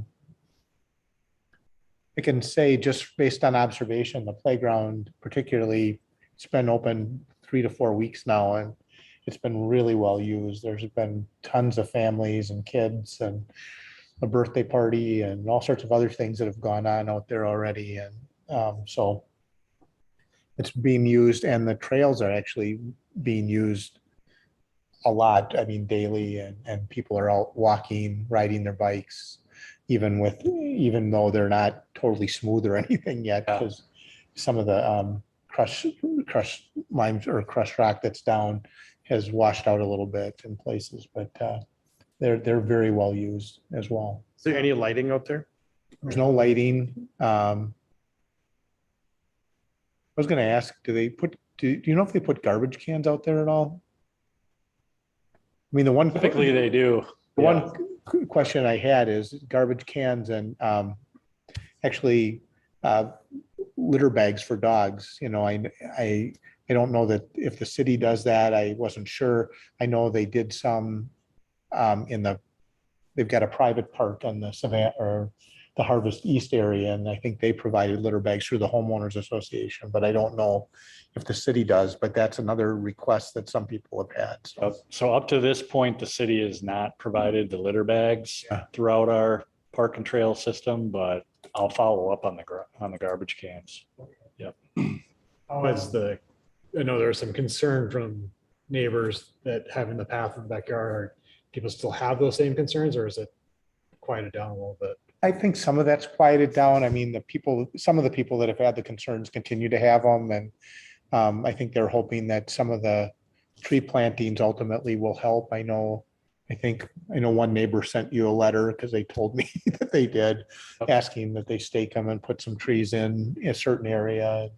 can say just based on observation, the playground particularly, it's been open 3 to 4 weeks now and it's been really well used. There's been tons of families and kids and a birthday party and all sorts of other things that have gone on out there already. And so it's being used and the trails are actually being used a lot. I mean, daily and people are out walking, riding their bikes, even though they're not totally smooth or anything yet, Yeah. because some of the crushed limes or crushed rock that's down has washed out a little bit in places, but they're very well used as well. Is there any lighting out there? There's no lighting. I was gonna ask, do you know if they put garbage cans out there at all? I mean, Typically they do. the one question I had is garbage cans and actually litter bags for dogs. You know, I don't know that if the city does that. I wasn't sure. I know they did some they've got a private park on the Savannah or the Harvest East area, and I think they provided litter bags through the homeowners association, but I don't know if the city does, but that's another request that some people have had. So So up to this point, the city has not provided the litter bags Yeah. throughout our park and trail system, but I'll follow up on the garbage cans. How is I know there was some concern from neighbors that have in the path of the backyard, people still have those same concerns, or is it quieted down a little bit? I think some of that's quieted down. I mean, some of the people that have had the concerns continue to have them, and I think they're hoping that some of the tree plantings ultimately will help. I know one neighbor sent you a letter because they told me that they did, asking that they stake them and put some trees in a certain area.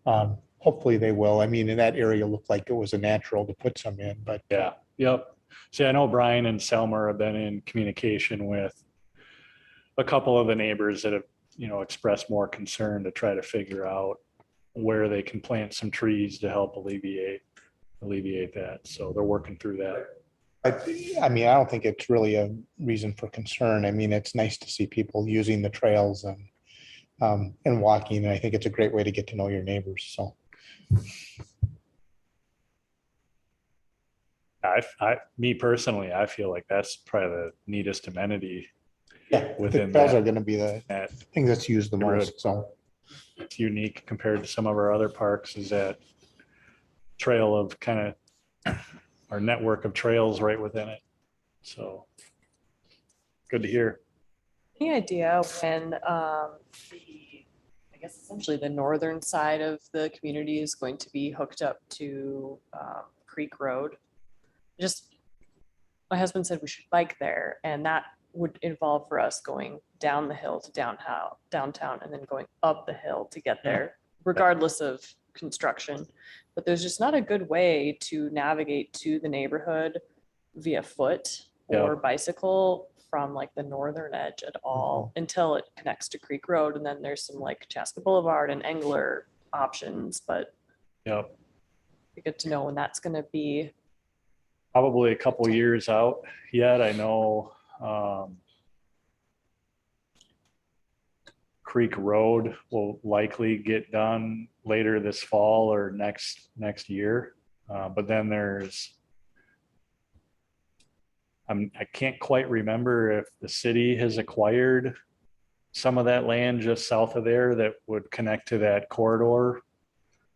Hopefully they will. I mean, in that area looked like it was a natural to put some in, but Yeah, yep. See, I know Brian and Selmer have been in communication with a couple of the neighbors that have, expressed more concern to try to figure out where they can plant some trees to help alleviate that. So they're working through that. I mean, I don't think it's really a reason for concern. I mean, it's nice to see people using the trails and walking. And I think it's a great way to get to know your neighbors. So. Me personally, I feel like that's probably the neatest amenity. Yeah, the Within trails that- are going to be the that thing that's used the neighborhood. most. So. It's unique compared to some of our other parks, is that trail of kind of our network of trails right within it. So good to hear. Any idea when I guess essentially the northern side of the community is going to be hooked up to Creek Road? Just, my husband said we should bike there, and that would involve for us going down the hill to downtown and then going up the hill to get there, regardless of construction. But there's just not a good way to navigate to the neighborhood via foot or bicycle from like the northern edge at all until it connects to Creek Road. And then there's some like Chaska Boulevard and Engler options, but Yep. be good to know when that's going to be. Probably a couple years out yet. I know Creek Road will likely get done later this fall or next year. But then I can't quite remember if the city has acquired some of that land just south of there that would connect to that corridor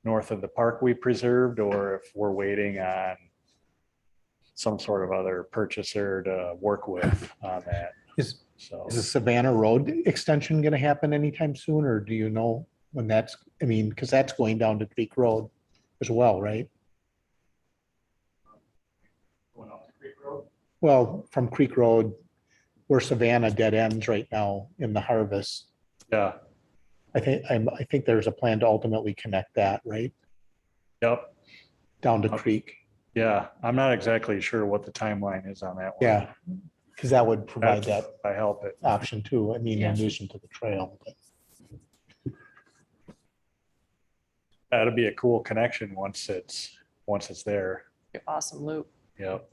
north of the park we preserved, or if we're waiting on some sort of other purchaser to work with on that. Is So the Savannah Road extension going to happen anytime soon, or do you know when that's, I mean, because that's going down to Creek Road as well, right? going up to Creek Road? Well, from Creek Road, where Savannah dead ends right now in the harvest, Yeah, I think there's a plan to ultimately connect that, right? yep, Down to Creek. yeah. I'm not exactly sure what the timeline is on that one. Yeah, because that would provide that I help it. option too. I mean, in Yes. addition to the trail. But That'd be a cool connection once it's there. Awesome loop. Yep.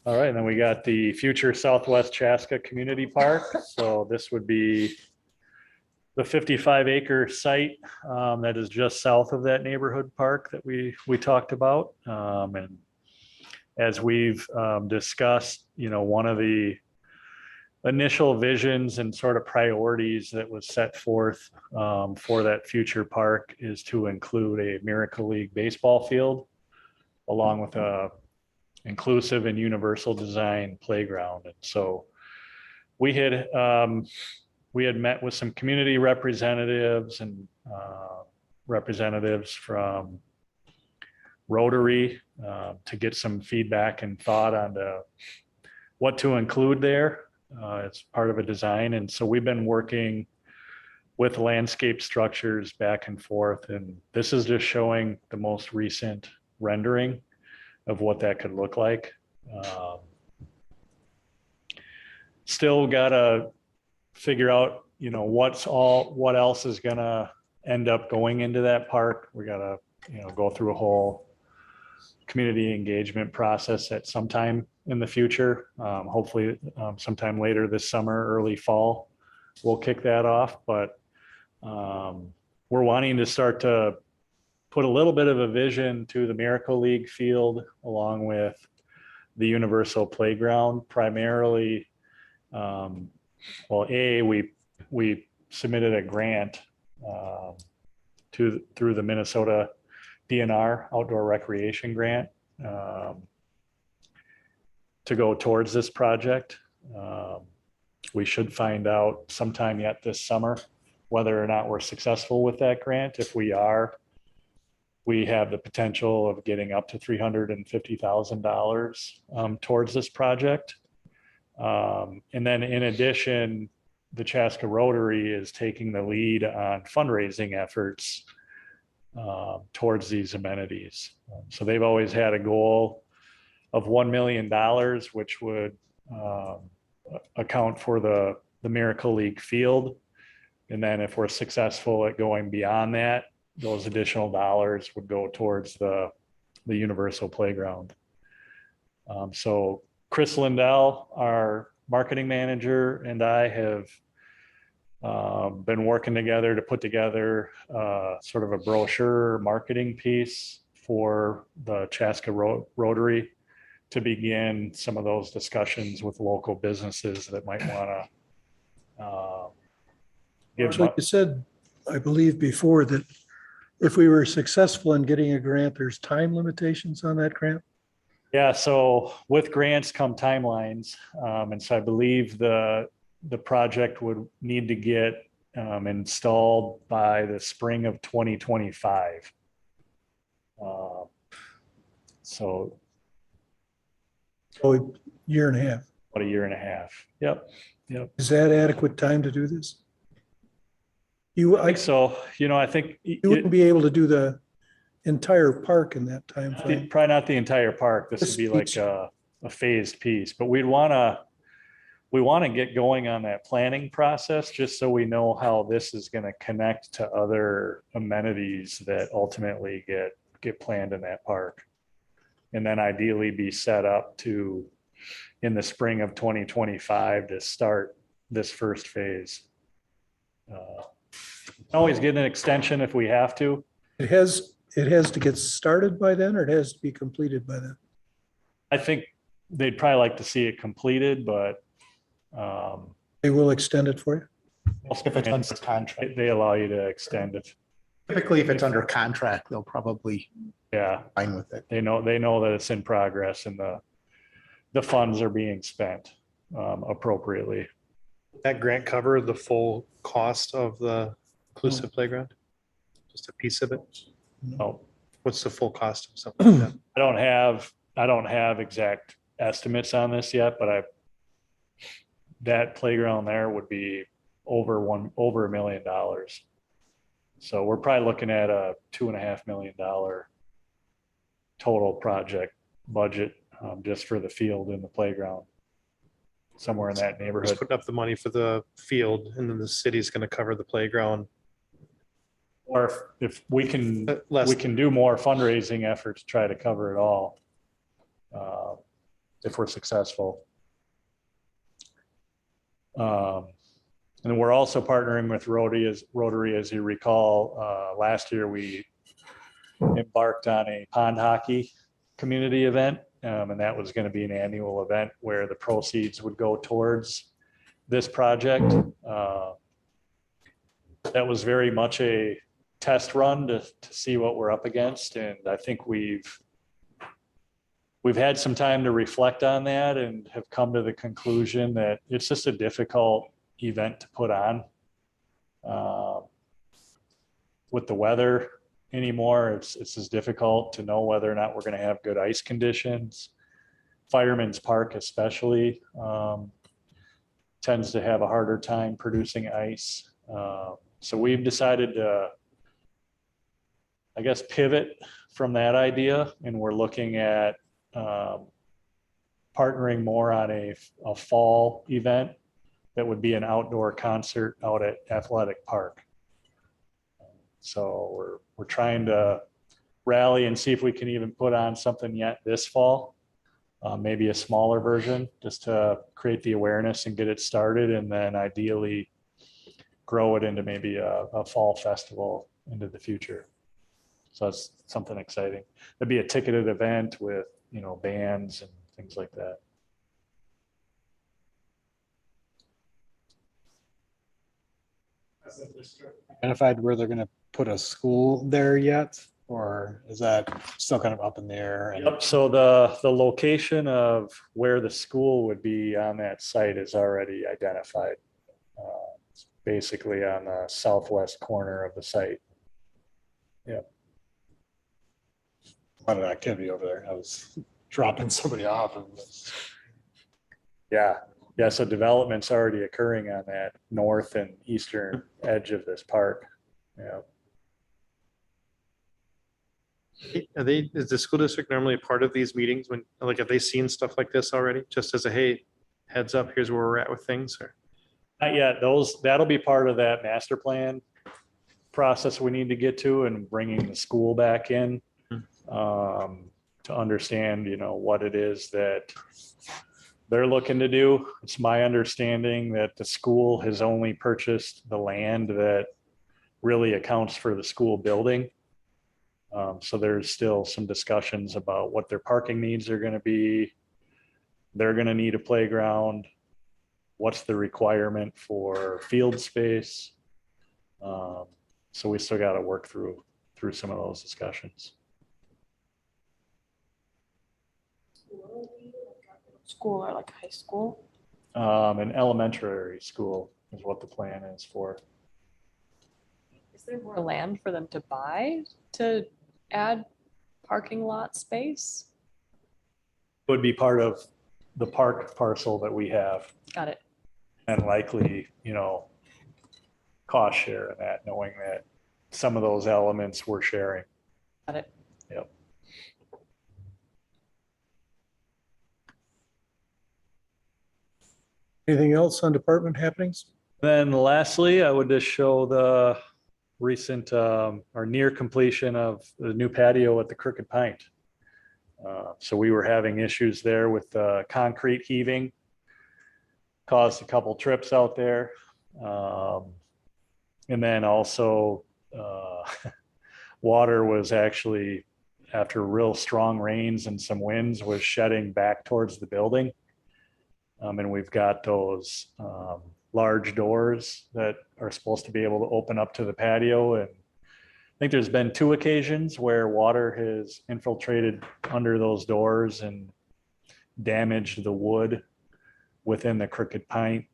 All right, and then we got the future Southwest Chaska Community Park. So this would be the 55-acre site that is just south of that neighborhood park that we talked about. And as we've discussed, one of the initial visions and sort of priorities that was set forth for that future park is to include a Miracle League baseball field along with a inclusive and universal design playground. And so we had met with some community representatives and representatives from Rotary to get some feedback and thought on what to include there as part of a design. And so we've been working with landscape structures back and forth. And this is just showing the most recent rendering of what that could look like. Still gotta figure out, what else is gonna end up going into that park. We gotta, go through a whole community engagement process at some time in the future. Hopefully sometime later this summer, early fall, we'll kick that off. But we're wanting to start to put a little bit of a vision to the Miracle League field along with the universal playground, primarily Well, we submitted a grant through the Minnesota DNR Outdoor Recreation Grant to go towards this project. We should find out sometime yet this summer whether or not we're successful with that grant. If we are, we have the potential of getting up to $350,000 towards this project. And then in addition, the Chaska Rotary is taking the lead on fundraising efforts towards these amenities. So they've always had a goal of $1 million, which would account for the Miracle League field. And then if we're successful at going beyond that, those additional dollars would go towards the universal playground. So Chris Lindell, our marketing manager, and I have been working together to put together sort of a brochure marketing piece for the Chaska Rotary to begin some of those discussions with local businesses that might want to give. Like you said, I believe before, that if we were successful in getting a grant, there's time limitations on that grant. Yeah, so with grants come timelines. And so I believe the project would need to get installed by the spring of 2025. So Oh, a year and a half. about a year and a half. Yep. Is that adequate time to do this? I think so. I think You wouldn't be able to do the entire park in that time frame. probably not the entire park. This would be like a phased piece, but we want to get going on that planning process just so we know how this is going to connect to other amenities that ultimately get planned in that park. And then ideally be set up to, in the spring of 2025, to start this first phase. Always get an extension if we have to. It has to get started by then, or it has to be completed by then? I think they'd probably like to see it completed, but They will extend it for you? If it's under contract. they allow you to extend it. Typically, if it's under contract, they'll probably Yeah, fine with it. they know that it's in progress and the funds are being spent appropriately. That grant cover the full cost of the inclusive playground? Just a piece of it? No, What's the full cost of something like that? I don't have exact estimates on this yet, but that playground there would be over $1 million. So we're probably looking at a $2.5 million total project budget just for the field and the playground, somewhere in that Just neighborhood. putting up the money for the field and then the city's going to cover the playground. Or if we can, Less, we can do more fundraising efforts, to try to cover it all. If we're successful. And we're also partnering with Rotary, as you recall, last year we embarked on a pond hockey community event. And that was going to be an annual event where the proceeds would go towards this project. That was very much a test run to see what we're up against. And I think we've had some time to reflect on that and have come to the conclusion that it's just a difficult event to put on. With the weather anymore, it's as difficult to know whether or not we're going to have good ice conditions. Fireman's Park especially tends to have a harder time producing ice. So we've decided to, I guess, pivot from that idea, and we're looking at partnering more on a fall event that would be an outdoor concert out at Athletic Park. So we're trying to rally and see if we can even put on something yet this fall, maybe a smaller version, just to create the awareness and get it started, and then ideally grow it into maybe a fall festival into the future. So that's something exciting. It'd be a ticketed event with, bands and things like that. identified where they're gonna put a school there yet? Or is that still kind of up in the air? And Yep, so the location of where the school would be on that site is already identified. It's basically on the southwest corner of the site. a lot of activity over there. I was dropping somebody off and Yeah, yeah, so development's already occurring on that north and eastern edge of this park. Yeah. Is the school district normally a part of these meetings when, like, have they seen stuff like this already? Just as a, hey, heads up, here's where we're at with things, or? Not yet, that'll be part of that master plan process we need to get to, and bringing the school back in to understand, what it is that they're looking to do. It's my understanding that the school has only purchased the land that really accounts for the school building. So there's still some discussions about what their parking needs are gonna be. They're gonna need a playground. What's the requirement for field space? So we still gotta work through some of those discussions. School or like high school? An elementary school is what the plan is for. Is there more land for them to buy to add parking lot space? Would be part of the park parcel that we have, Got it. and likely, cost share in that, knowing that some of those elements we're sharing. Got it. Yep. Anything else on department happenings? Then lastly, I would just show the recent or near completion of the new patio at the Crooked Pint. So we were having issues there with concrete heaving, caused a couple trips out there. And then also water was actually, after real strong rains and some winds, was shedding back towards the building. And we've got those large doors that are supposed to be able to open up to the patio. And I think there's been 2 occasions where water has infiltrated under those doors and damaged the wood within the Crooked Pint,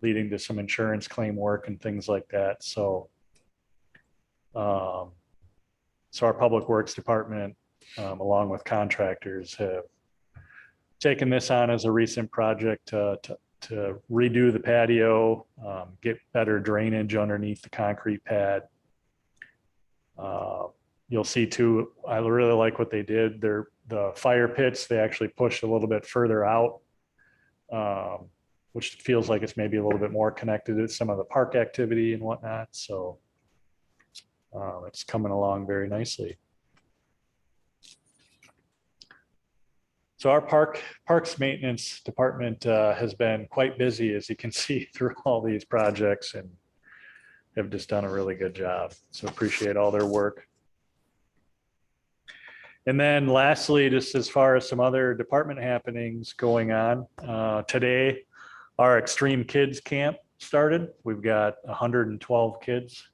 leading to some insurance claim work and things like that. So our public works department, along with contractors, have taken this on as a recent project to redo the patio, get better drainage underneath the concrete pad. You'll see too, I really like what they did. The fire pits, they actually pushed a little bit further out, which feels like it's maybe a little bit more connected to some of the park activity and whatnot. So it's coming along very nicely. So our parks maintenance department has been quite busy, as you can see, through all these projects, and have just done a really good job. So appreciate all their work. And then lastly, just as far as some other department happenings going on, today, our Extreme Kids Camp started. We've got 112 kids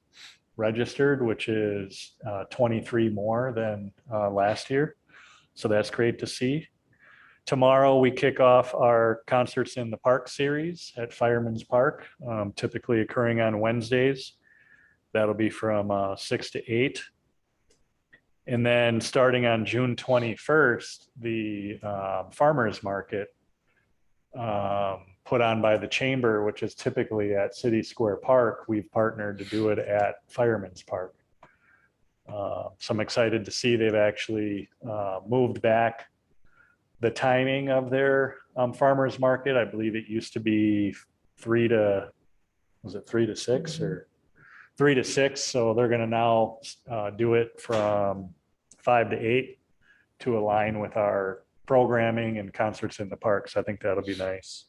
registered, which is 23 more than last year. So that's great to see. Tomorrow, we kick off our Concerts in the Park series at Fireman's Park, typically occurring on Wednesdays. That'll be from 6 to 8. And then starting on June 21st, the farmers market put on by the chamber, which is typically at City Square Park, we've partnered to do it at Fireman's Park. So I'm excited to see they've actually moved back the timing of their farmers market. I believe it used to be 3 to 6 or 3 to 6. So they're going to now do it from 5 to 8 to align with our programming and Concerts in the Park. So I think that'll be nice.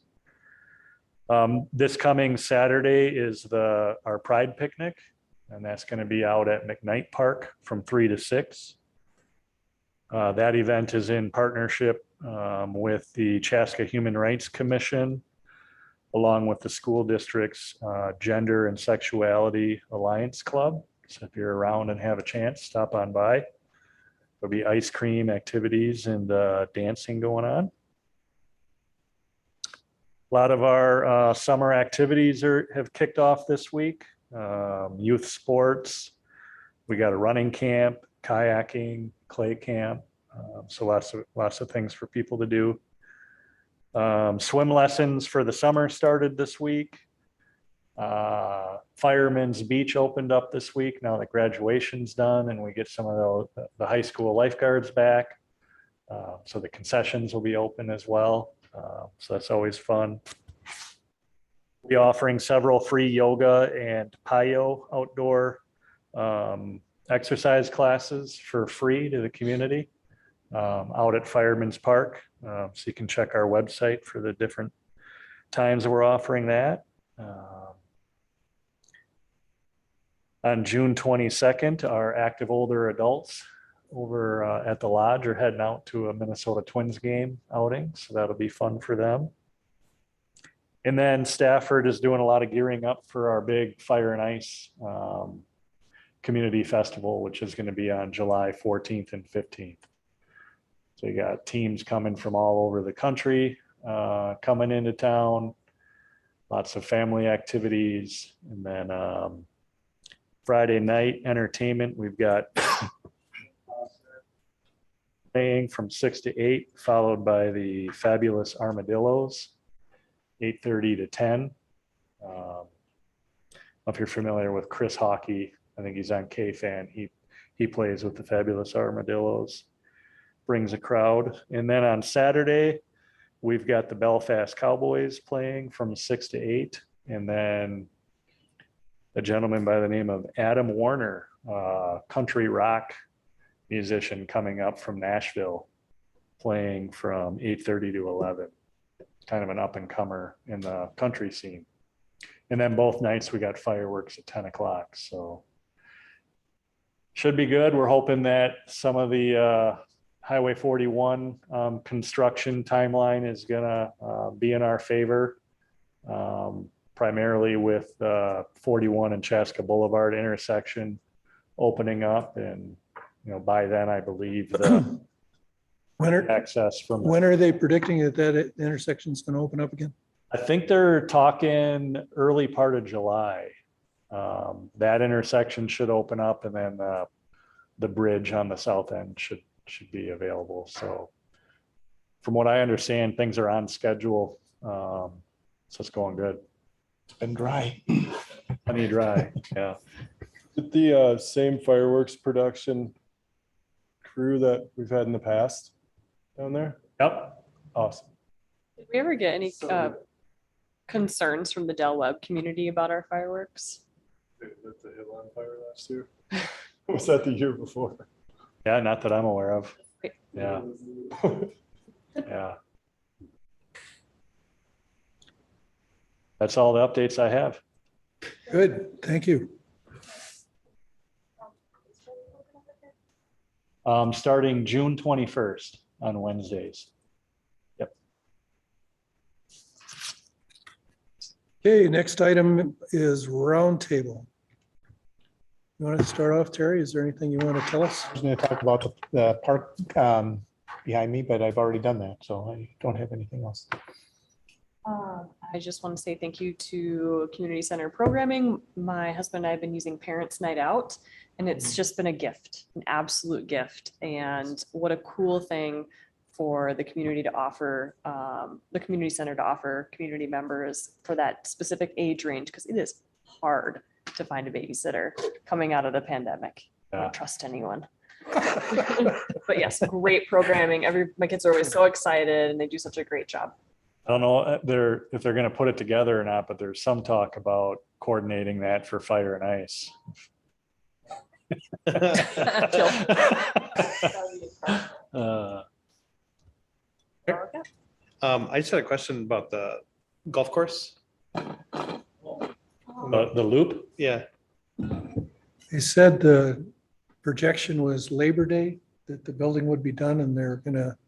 This coming Saturday is our Pride Picnic, and that's going to be out at McKnight Park from 3 to 6. That event is in partnership with the Chaska Human Rights Commission, along with the school district's Gender and Sexuality Alliance Club. So if you're around and have a chance, stop on by. There'll be ice cream activities and dancing going on. A lot of our summer activities have kicked off this week. Youth sports. We got a running camp, kayaking, clay camp. So lots of things for people to do. Swim lessons for the summer started this week. Fireman's Beach opened up this week now that graduation's done and we get some of the high school lifeguards back. So the concessions will be open as well. So that's always fun. We're offering several free yoga and PIO outdoor exercise classes for free to the community out at Fireman's Park. So you can check our website for the different times that we're offering that. On June 22nd, our active older adults over at the lodge are heading out to a Minnesota Twins game outing. So that'll be fun for them. And then Stafford is doing a lot of gearing up for our big Fire and Ice Community Festival, which is going to be on July 14th and 15th. So you got teams coming from all over the country coming into town, lots of family activities. And then Friday night entertainment, we've got playing from 6 to 8, followed by the Fabulous Armadillos, 8:30 to 10. If you're familiar with Chris Hockey, I think he's on K-Fan. He plays with the Fabulous Armadillos, brings a crowd. And then on Saturday, we've got the Belfast Cowboys playing from 6 to 8. And then a gentleman by the name of Adam Warner, country rock musician coming up from Nashville, playing from 8:30 to 11. Kind of an up and comer in the country scene. And then both nights we got fireworks at 10 o'clock. So should be good. We're hoping that some of the Highway 41 construction timeline is gonna be in our favor. Primarily with 41 and Chaska Boulevard intersection opening up. And, you know, by then I believe the access from. When are they predicting that intersection is going to open up again? I think they're talking early part of July. That intersection should open up, and then the bridge on the south end should be available. So from what I understand, things are on schedule. So it's going good. It's been dry. Plenty dry, yeah. With the same fireworks production crew that we've had in the past down there? Yep. Awesome. Did we ever get any concerns from the Del Webb community about our fireworks? They lit the hill on fire last year. Was that the year before? Yeah, not that I'm aware of. Yeah. Yeah. That's all the updates I have. Good, thank you. Starting June 21st on Wednesdays. Yep. Okay, next item is roundtable. You want to start off, Terry? Is there anything you want to tell us? I was going to talk about the park behind me, but I've already done that, so I don't have anything else. I just want to say thank you to Community Center Programming. My husband and I have been using Parents Night Out, and it's just been a gift, an absolute gift. And what a cool thing for the community to offer, the community center to offer community members for that specific age range, because it is hard to find a babysitter coming out of the pandemic. I don't trust anyone. But yes, great programming. My kids are always so excited and they do such a great job. I don't know if they're going to put it together or not, but there's some talk about coordinating that for Fire and Ice. I just had a question about the golf course. The loop? Yeah. They said the projection was Labor Day, that the building would be done, and they're gonna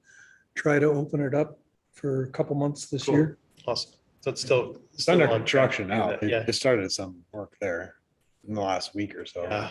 try to open it up for a couple months this Cool. year. Awesome. So it's still. It's under still on track construction to do now. that, They Yeah. just started some work there in the last week or so. Yeah.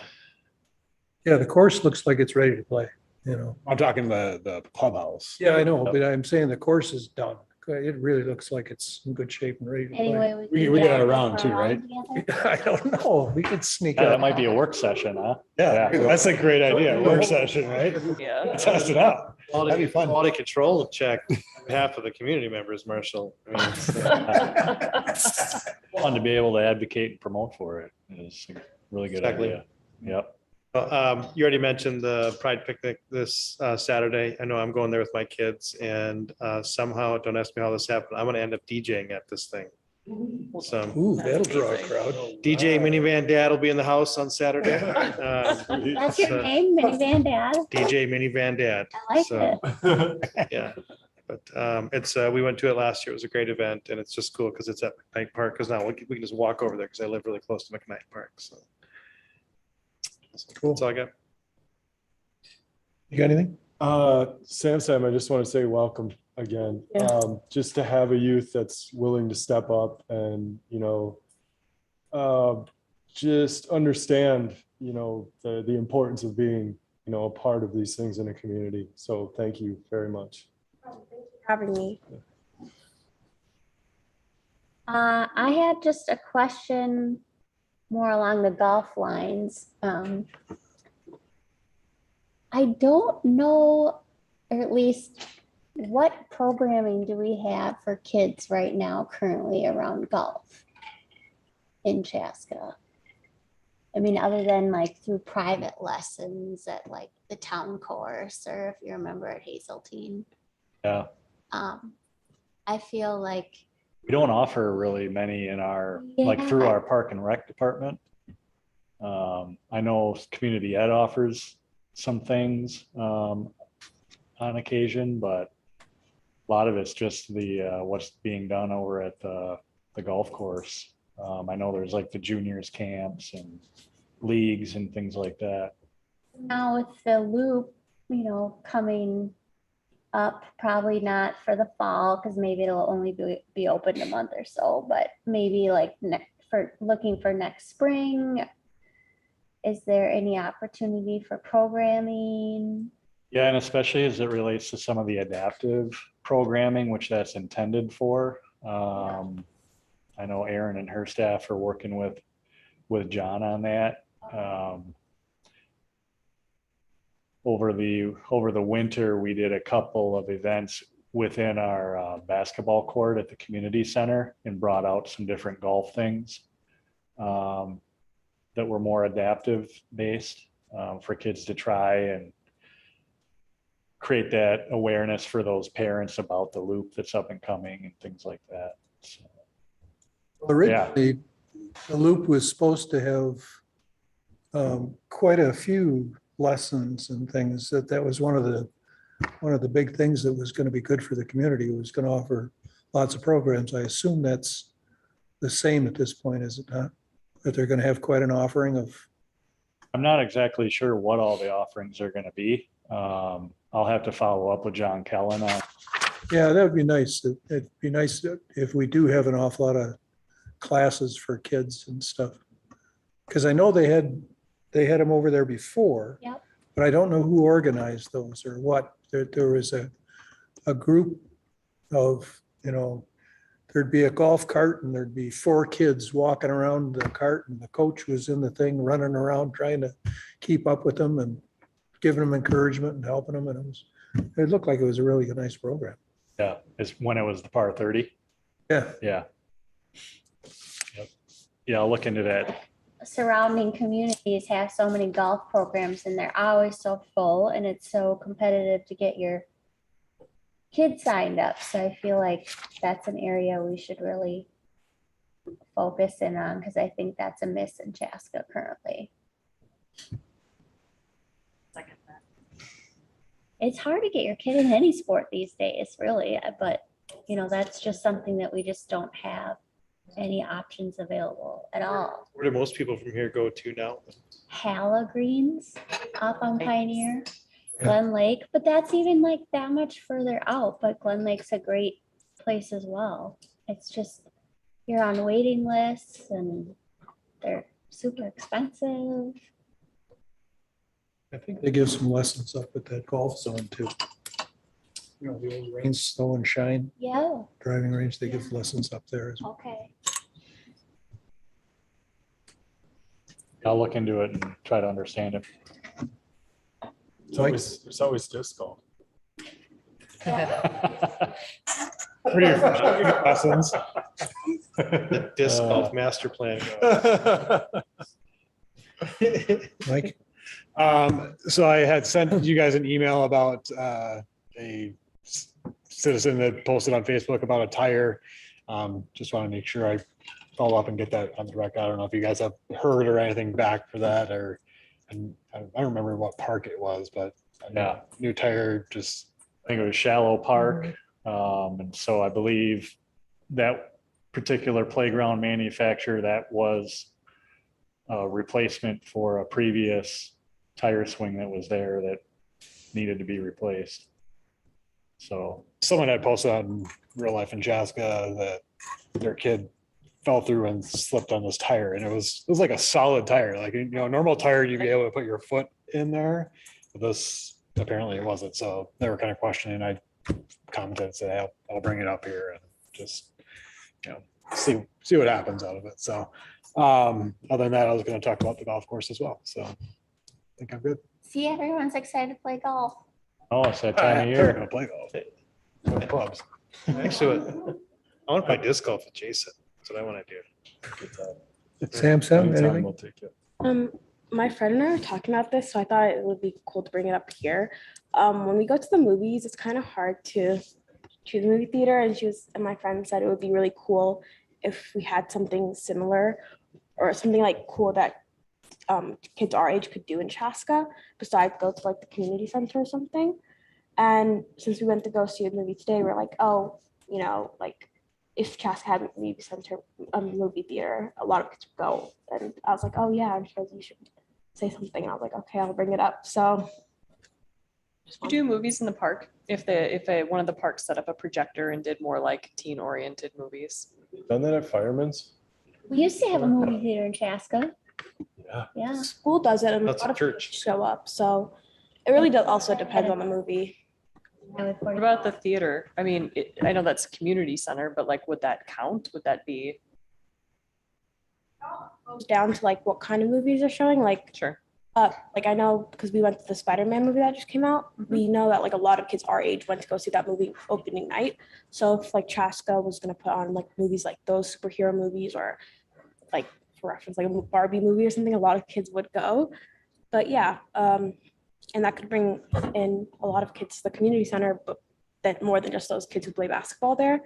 Yeah, the course looks like it's ready to play, you know. I'm talking the clubhouse. Yeah, I know, but I'm saying the course is done. It really looks like it's in good shape and ready to play. Anyway, We can got get around too, around right? together. I don't know. We could sneak Yeah, that up. might be a work session, huh? Yeah, that's a great idea. Work session, right? Yeah. Test it out. That'd be fun. Quality control check on behalf of the community members, Marshall. I mean, it's, Fun to be able to advocate and promote for it. It's a really good Exactly. idea. Yep. You already mentioned the Pride picnic this Saturday. I know I'm going there with my kids and somehow, don't ask me how this happened, I'm gonna end up DJing at this thing. So Ooh, that'll draw a crowd. DJ Minivan Dad will be in the house on Saturday. That's your So, name, Minivan Dad? DJ Minivan Dad. I like So, it. yeah. But it's, we went to it last year. It was a great event and it's just cool because it's at McKnight Park. Because now we can just walk over there because I live really close to McKnight Park. So Cool. that's all I got. You got anything? Sam, I just want to say welcome again. Yeah. Just to have a youth that's willing to step up and, just understand, the importance of being, a part of these things in a community. So thank you very much. Thank you for having me. I had just a question more along the golf lines. I don't know, or at least what programming do we have for kids right now currently around golf in Chaska? I mean, other than like through private lessons at like the town course, or if you remember at Hazeltine. Yeah. I feel like We don't offer really many in our, like through Yeah. our park and rec department. I know community ed offers some things on occasion, but a lot of it's just what's being done over at the golf course. I know there's like the juniors camps and leagues and things like that. now with the loop, coming up, probably not for the fall, because maybe it'll only be open a month or so, but maybe like looking for next spring. Is there any opportunity for programming? Yeah, and especially as it relates to some of the adaptive programming, which that's intended for. I know Erin and her staff are working with John on that. Over the winter, we did a couple of events within our basketball court at the community center and brought out some different golf things that were more adaptive based for kids to try and create that awareness for those parents about the loop that's up and coming and things like that. So, Originally, the loop was supposed to have quite a few lessons and things. That was one of the big things that was going to be good for the community. It was going to offer lots of programs. I assume that's the same at this point, is it not? That they're going to have quite an offering of. I'm not exactly sure what all the offerings are going to be. I'll have to follow up with John Kellen on. Yeah, that would be nice. It'd be nice if we do have an awful lot of classes for kids and stuff. Because I know they had them over there before. Yep. But I don't know who organized those or what. There was a group of, there'd be a golf cart and there'd be 4 kids walking around the cart and the coach was in the thing running around trying to keep up with them and giving them encouragement and helping them. And it looked like it was a really nice program. Yeah, it's when it was the par 30. Yeah. Yeah. Yep. Yeah, I'll look into that. Surrounding communities have so many golf programs and they're always so full and it's so competitive to get your kids signed up. So I feel like that's an area we should really focus in on, because I think that's a miss in Chaska currently. Second that. It's hard to get your kid in any sport these days, really, but that's just something that we just don't have any options available at all. Where do most people from here go to now? Hala Greens up on Pioneer, Yeah. Glen Lake, but that's even like that much further out, but Glen Lake's a great place as well. It's just, you're on waiting lists and they're super expensive. I think they give some lessons up at that golf zone too. You know, the old rain, snow and shine Yeah, driving range, they give lessons up there as well. okay. I'll look into it and try to understand it. It's always disc golf. Pretty lessons. The disc golf master plan. Mike? So I had sent you guys an email about a citizen that posted on Facebook about a tire. Just want to make sure I follow up and get that on the record. I don't know if you guys have heard or anything back for that, or, and I don't remember what park it was, but Yeah. new tire, just, I think it was Shallow Park. And so I believe that particular playground manufacturer, that was a replacement for a previous tire swing that was there that needed to be replaced. So, someone had posted on Real Life in Chaska that their kid fell through and slipped on this tire, and it was like a solid tire, like, you know, normal tire, you'd be able to put your foot in there. But this, apparently it wasn't, so they were kind of questioning. I commented and said, hey, I'll bring it up here and just, you know, see what happens out of it. So other than that, I was going to talk about the golf course as well, so I think I'm good. See, everyone's excited to play golf. oh, it's that time of They're year. gonna play golf. Go to clubs. Actually, I want to play disc golf with Jason. That's what I want to do. Sam, anything? We'll take it. My friend and I were talking about this, so I thought it would be cool to bring it up here. When we go to the movies, it's kind of hard to choose a movie theater, and my friend said it would be really cool if we had something similar or something like cool that kids our age could do in Chaska, besides go to like the community center or something. And since we went to go see a movie today, we're like, oh, you know, like if Chaska had a movie center, a movie theater, a lot of kids would go. And I was like, oh yeah, I'm sure you should say something. And I was like, okay, I'll bring it up. So You do movies in the park if one of the parks set up a projector and did more like teen oriented movies. Done that at Fireman's? We used to have a movie theater in Chaska. Yeah. Yeah. school does it, and That's a a lot of people church. show up. So it really does also depends on the movie. What about the theater? I mean, I know that's a community center, but like, would that count? Would that be? Down to like what kind of movies are showing, like Sure. like I know because we went to the Spider-Man movie that just came out. We know that like a lot of kids our age went to go see that movie opening night. So if like Chaska was gonna put on like movies like those superhero movies, or like for reference like a Barbie movie or something, a lot of kids would go. But yeah, and that could bring in a lot of kids to the community center, but that more than just those kids who play basketball there.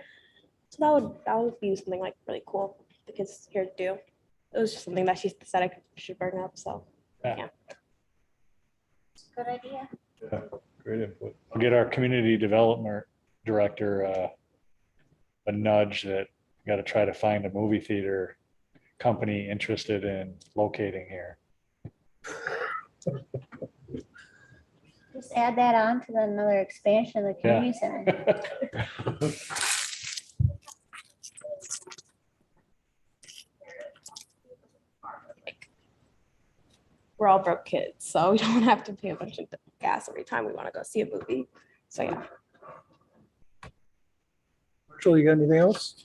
So that would be something like really cool for the kids here to do. It was just something that she said I should bring up. So Good idea. Yeah, great input. We'll get our community development director a nudge that we got to try to find a movie theater company interested in locating here. Just add that on to another expansion of the community center. we're all broke kids, so we don't have to pay a bunch of gas every time we want to go see a movie. So yeah. Marshall, you got anything else?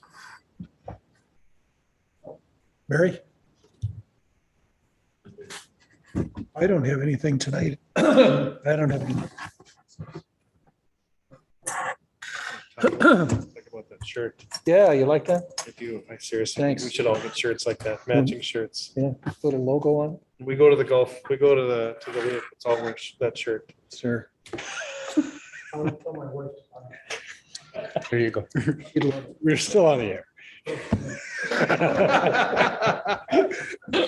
Mary? I don't have anything tonight. I don't have any. Talk about that shirt. Yeah, you like that? I do. I seriously think we Thanks. should all get shirts like that, matching shirts. Yeah, little logo on. We go to the golf, we go to the league, it's all wearing that shirt. Sure. There you go. We're still on the air.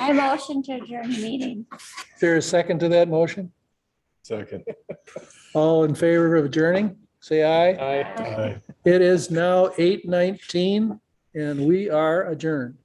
I motion to adjourn the meeting. Is there a second to that motion? Second. All in favor of adjourning, say aye. Aye. Aye. It is now 8:19 and we are adjourned.